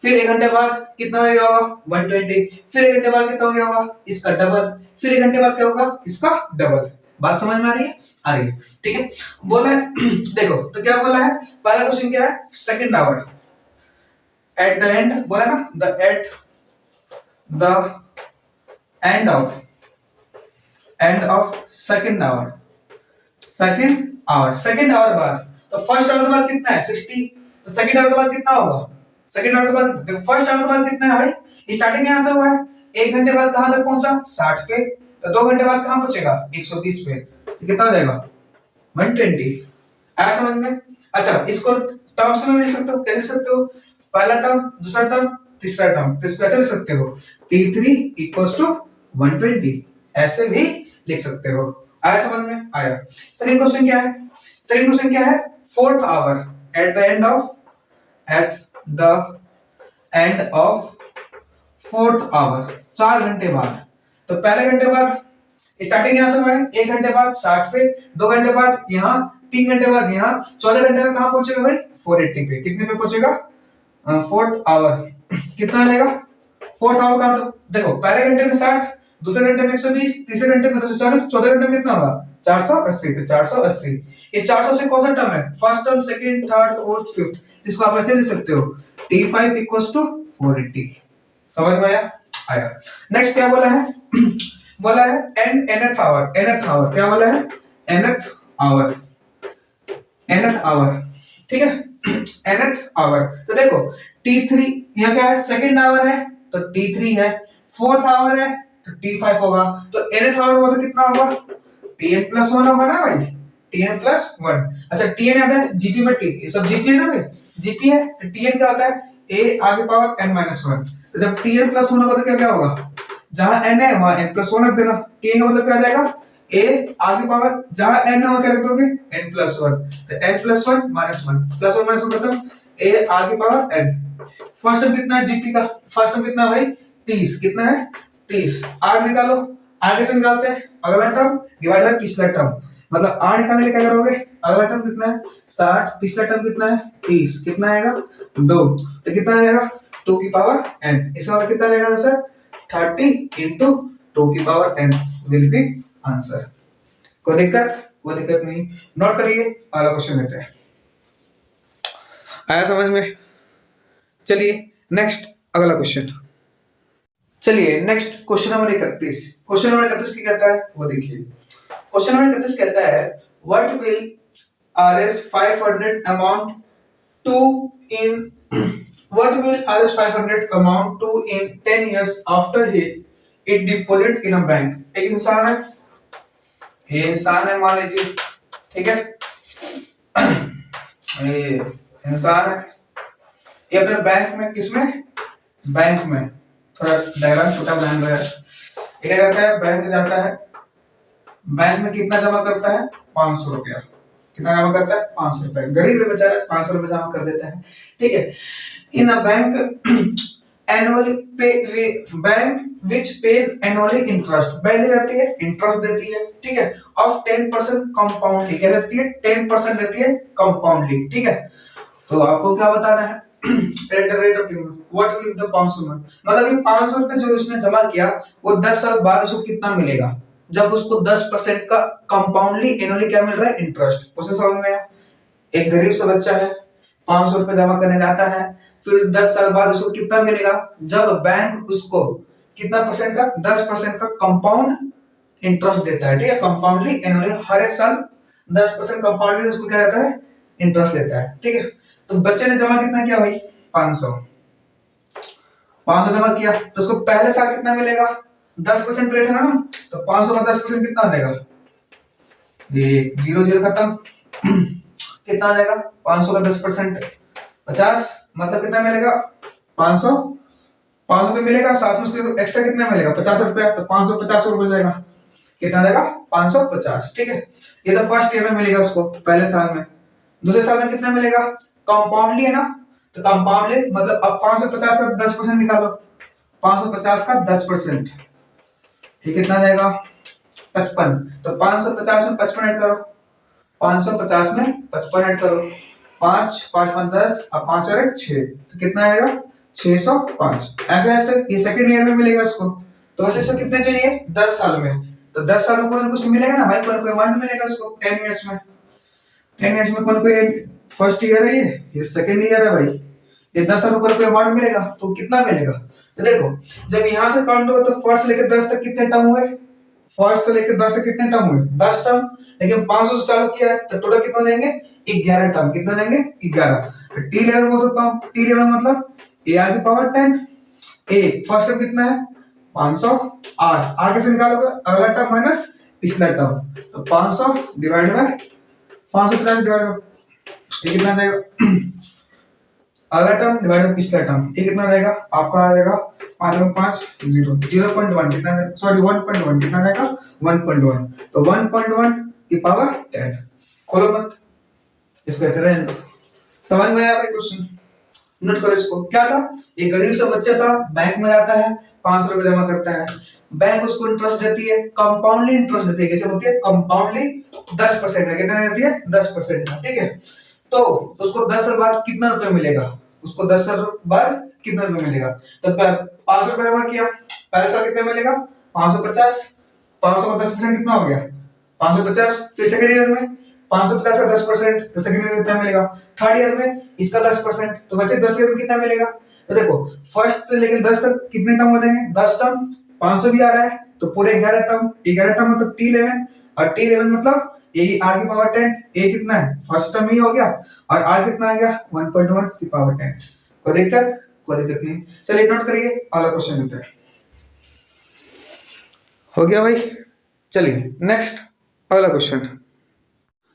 फिर 1 घंटे बाद कितना हो गया होगा 120, फिर 1 घंटे बाद कितना हो गया होगा इसका डबल, फिर 1 घंटे बाद क्या होगा इसका डबल। बात समझ में आ रही है? आ रही है, ठीक है। बोला है देखो तो क्या बोला है, पहला क्वेश्चन क्या है, second hour at the and, बोला ना the eight the end of second our, second our बाद, तो फर्स्ट आवर के बाद कितना है 60, तो सेकंड आवर के बाद कितना होगा, सेकंड आवर के बाद देखो फर्स्ट आवर के बाद कितना है भाई, स्टार्टिंग यहां से हुआ है, 1 घंटे बाद कहां तक पहुंचा 60 पे, तो 2 घंटे बाद कहां पहुंचेगा 120 पे, तो कितना हो जाएगा 120। आया समझ में? अच्छा इसको टर्म्स में लिख सकते हो, कैसे लिख सकते हो, पहला टर्म, दूसरा टर्म, तीसरा टर्म, तो इसको कैसे लिख सकते हो T3 इक्वल्स टू 120, ऐसे भी लिख सकते हो। आया समझ में? आया। सेकंड क्वेश्चन क्या है, सेकंड क्वेश्चन क्या है, fourth hour at the end of fourth hour, 4 घंटे बाद, तो पहले घंटे बाद स्टार्टिंग यहां से हुआ है, 1 घंटे बाद 60 पे, 2 घंटे बाद यहाँ, 3 घंटे बाद यहाँ, 14 घंटे में कहां पहुंचेगा भाई 480 पे, कितने पे पहुंचेगा फोर्थ आवर, कितना आ जाएगा फोर्थ आवर का, तो देखो पहले घंटे में 60, दूसरे घंटे में 120, तीसरे घंटे में 240, चौथे घंटे में कितना होगा 480, तो 480, ये 480 कौन सा टर्म है, first term, second, third, fourth, fifth, इसको आप ऐसे लिख सकते हो T5 इक्वल्स टू 480। समझ में आया? आया। नेक्स्ट क्या बोला है बोला है nth आवर, nth आवर क्या बोला है, nth आवर, nth आवर, ठीक है, nth आवर, तो देखो T3 यहाँ क्या है, सेकंड आवर है तो T3 है, फोर्थ आवर है तो T5 होगा, तो nth आवर होगा तो कितना होगा Tn+1 होगा ना भाई, Tn+1। अच्छा Tn आता है जीपी में, T ये सब जीपी है ना भाई, जीपी है तो Tn क्या होता है a आगे पावर n-1, तो जब Tn+1 होगा तो क्या क्या होगा, जहां n है वहां n+1 रख देना, Tn का मतलब क्या आ जाएगा a आगे पावर, जहां n है वहां क्या रख दोगे n+1, तो n+1 -1, +1 -1 मतलब a आगे पावर n। फर्स्ट टर्म कितना है जीपी का, फर्स्ट टर्म कितना है भाई 30, कितना है 30, r निकालो, आगे से निकालते हैं अगला टर्म डिवाइड बाय पिछला टर्म, मतलब r निकालने के लिए क्या करोगे, अगला टर्म कितना है 60, पिछला टर्म कितना है 30, कितना आएगा 2, तो कितना आएगा 2 की पावर n, इसका मतलब कितना आएगा आंसर 30 into 2 की power n will be answer. कोई दिक्कत कोई दिक्कत नहीं, नोट करिए, अगला क्वेश्चन लेते हैं। आया समझ में? चलिए नेक्स्ट अगला क्वेश्चन। चलिए next question number 31। Question number 31 क्या कहता है वो देखिए। क्वेश्चन नंबर 31 कहता है what will RS 500 amount to in what will RS 500 amount to in 10 years after it deposit in a bank? एक इंसान है, ये इंसान है मान लीजिए, ठीक है, ये इंसान है, ये अपने बैंक में, किसमें, बैंक में, थोड़ा डायग्राम छोटा बना रहा है। ये क्या करता है, बैंक जाता है, बैंक में कितना जमा करता है, 500 रुपया, कितना जमा करता है, 500 रुपया, गरीब है बेचारा, 500 रुपया जमा कर देता है, ठीक है। In a bank annually pay bank which pays annually interest, bank देती है, इंटरेस्ट देती है, ठीक है, of 10% compoundly, क्या देती है, 10% देती है compoundly, ठीक है। तो आपको क्या बताना है, rate of what will the 500, मतलब ये 500 रुपए जो उसने जमा किया वो 10 साल बाद उसको कितना मिलेगा, जब उसको 10% का कंपाउंडली एनुअली क्या मिल रहा है, इंटरेस्ट। उसे समझ में आया? एक गरीब सा बच्चा है, 500 रुपए जमा करने जाता है, फिर 10 साल बाद उसको कितना मिलेगा, जब बैंक उसको कितना परसेंट का, 10% का कंपाउंड इंटरेस्ट देता है, ठीक है, कंपाउंडली एनुअली, हर एक साल 10% कंपाउंडली उसको क्या रहता है, इंटरेस्ट देता है, ठीक है। तो बच्चे ने जमा कितना किया भाई, 500 जमा किया, तो उसको पहले साल कितना मिलेगा, 10% रेट है ना, तो 500 का 10% कितना आ जाएगा, ये 0 0 खत्म, कितना आ जाएगा, 500 का 10% 50, मतलब कितना मिलेगा, 500 तो मिलेगा, साथ में उसके एक्स्ट्रा कितना मिलेगा, 50 रुपया, तो 550 रुपये जाएगा, कितना जाएगा, 550, ठीक है। ये तो फर्स्ट ईयर में मिलेगा उसको, पहले साल में। दूसरे साल में कितना मिलेगा, कंपाउंडली है ना, तो कंपाउंडली मतलब अब 550 का 10% निकालो, 550 का 10%, ये कितना जाएगा, 55, तो 550 में 55 ऐड करो, 550 में 55 ऐड करो, 5 5 5 10 अब 5 और 1 6, तो कितना आएगा, 605। ऐसे ऐसे ये सेकंड ईयर में मिलेगा उसको, तो वैसे इसको कितने चाहिए, 10 साल में, तो 10 साल में कोई ना कुछ मिलेगा ना भाई, कोई ना कोई अमाउंट मिलेगा उसको। 10 इयर्स में, 10 इयर्स में कोई ना कोई, फर्स्ट ईयर है ये सेकंड ईयर है भाई, ये 10 साल में कोई ना कोई अमाउंट मिलेगा, तो कितना मिलेगा, तो देखो जब यहां से काउंट करो तो फर्स्ट से लेकर 10 तक कितने टर्म हुए, फर्स्ट से लेकर 10 तक कितने टर्म हुए, 10 टर्म, लेकिन 500 से चालू किया है तो टोटल कितना देंगे, 11 टर्म, कितना देंगे, 11। तो टी लेवल बोल सकता हूं, टी लेवल मतलब a आगे पावर 10, a फर्स्ट टर्म कितना है, 500, r आगे से निकालोगे अगला टर्म माइनस पिछला टर्म, तो 500 डिवाइड बाय 550 डिवाइड बाय, ये कितना देगा, अगला टर्म डिवाइड बाय पिछला टर्म, ये कितना देगा, आपका आ जाएगा 5 में 5 0 0.1 कितना, सॉरी 1.1 कितना जाएगा, 1.1, तो 1.1 की पावर 10। खोलो मत इसको, ऐसे रहने दो। समझ में आया भाई क्वेश्चन? नोट करो इसको। क्या था, एक गरीब सा बच्चा था, बैंक में जाता है, 500 रुपए जमा करता है, बैंक उसको इंटरेस्ट देती है, कंपाउंडली इंटरेस्ट देती है, कैसे होती है, कंपाउंडली 10% है, कितना देती है, 10% है, ठीक है। तो उसको 10 साल बाद कितना रुपए मिलेगा, उसको 10 साल बाद कितना रुपए मिलेगा, तो 500 रुपए जमा किया, पहले साल कितना मिलेगा, 550, 500 का 10% कितना हो गया, 550, फिर सेकंड ईयर में 550 का 10%, तो सेकंड ईयर में कितना मिलेगा, थर्ड ईयर में इसका 10%, तो वैसे 10 ईयर में कितना मिलेगा, तो देखो फर्स्ट से लेकर 10 तक कितने टर्म हो जाएंगे, 10 टर्म, 500 भी आ रहा है तो पूरे 11 टर्म, 11 टर्म मतलब T11, और T11 मतलब a r की पावर 10, a कितना है, फर्स्ट टर्म ही हो गया, और r कितना आ गया, 1.1 की पावर 10। कोई दिक्कत नहीं, चलिए नोट करिए, अगला क्वेश्चन लेते हैं। हो गया भाई, चलिए नेक्स्ट अगला क्वेश्चन।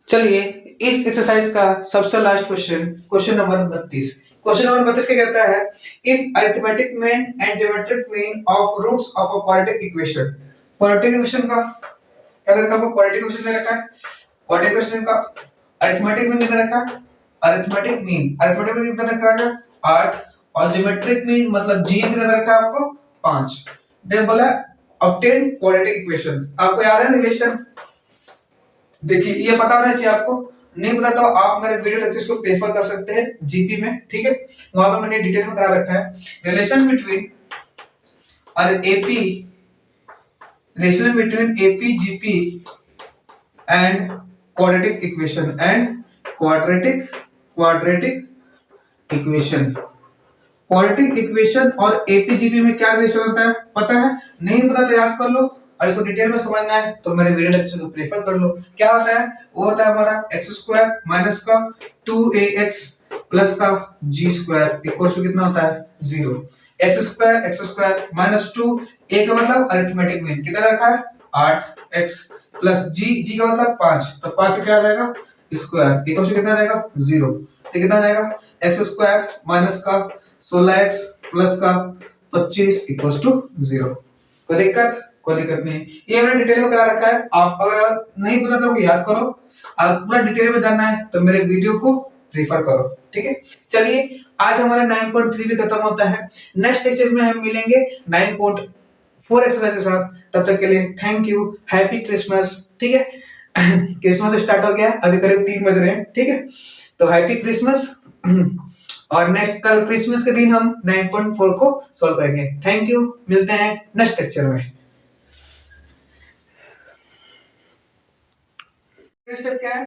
चलिए इस एक्सरसाइज का सबसे last question, question number 32। Question number 32 क्या कहता है, if arithmetic mean and geometric mean of roots of a quadratic equation. Quadratic equation का क्या दे रखा है, क्वाड्रेटिक इक्वेशन दे रखा है, क्वाड्रेटिक इक्वेशन का अरिथमेटिक मीन दे रखा है, अरिथमेटिक मीन कितना दे रखा है, 8, और ज्योमेट्रिक मीन मतलब g कितना दे रखा है आपको, 5। देन बोला ऑब्टेन क्वाड्रेटिक इक्वेशन। आपको याद है रिलेशन, देखिए ये पता होना चाहिए आपको, नहीं पता तो आप मेरे वीडियो लेक्चर्स को प्रेफर कर सकते हैं जीपी में, ठीक है, वहां पर मैंने डिटेल में करा रखा है। Relation between AP GP and quadratic equation and quadratic equation. Quadratic equation और एपीजीपी में क्या रिलेशन होता है पता है? नहीं पता तो याद कर लो, और इसको डिटेल में समझना है तो मेरे वीडियो लेक्चर को प्रेफर कर लो। क्या होता है? वो होता है हमारा एक्स स्क्वायर माइनस का 2ax प्लस का जी स्क्वायर इक्वल टू कितना होता है? 0। एक्स स्क्वायर माइनस 2, a का मतलब अरिथमेटिक मीन कितना रखा है? 8x प्लस जी का मतलब 5, तो 5 से क्या रहेगा? स्क्वायर इक्वल टू कितना रहेगा? 0। तो कितना रहेगा? एक्स स्क्वायर माइनस का 16x प्लस का 25 इक्वल टू 0। कोई दिक्कत नहीं, ये मैंने डिटेल में करा रखा है। आप अगर नहीं पता तो याद करो, अगर पूरा डिटेल में जानना है तो मेरे वीडियो को रेफर करो, ठीक है। चलिए आज हमारा 9.3 भी खत्म होता है। नेक्स्ट लेक्चर में हम मिलेंगे 9.4 एक्सरसाइज के साथ। तब तक के लिए थैंक यू, हैप्पी क्रिसमस, ठीक है। क्रिसमस स्टार्ट हो गया, अभी करीब 3 बज रहे हैं, ठीक है। तो हैप्पी क्रिसमस। और नेक्स्ट कल क्रिसमस के दिन हम 9.4 को सॉल्व करेंगे। थैंक यू, मिलते हैं नेक्स्ट लेक्चर में। क्या है?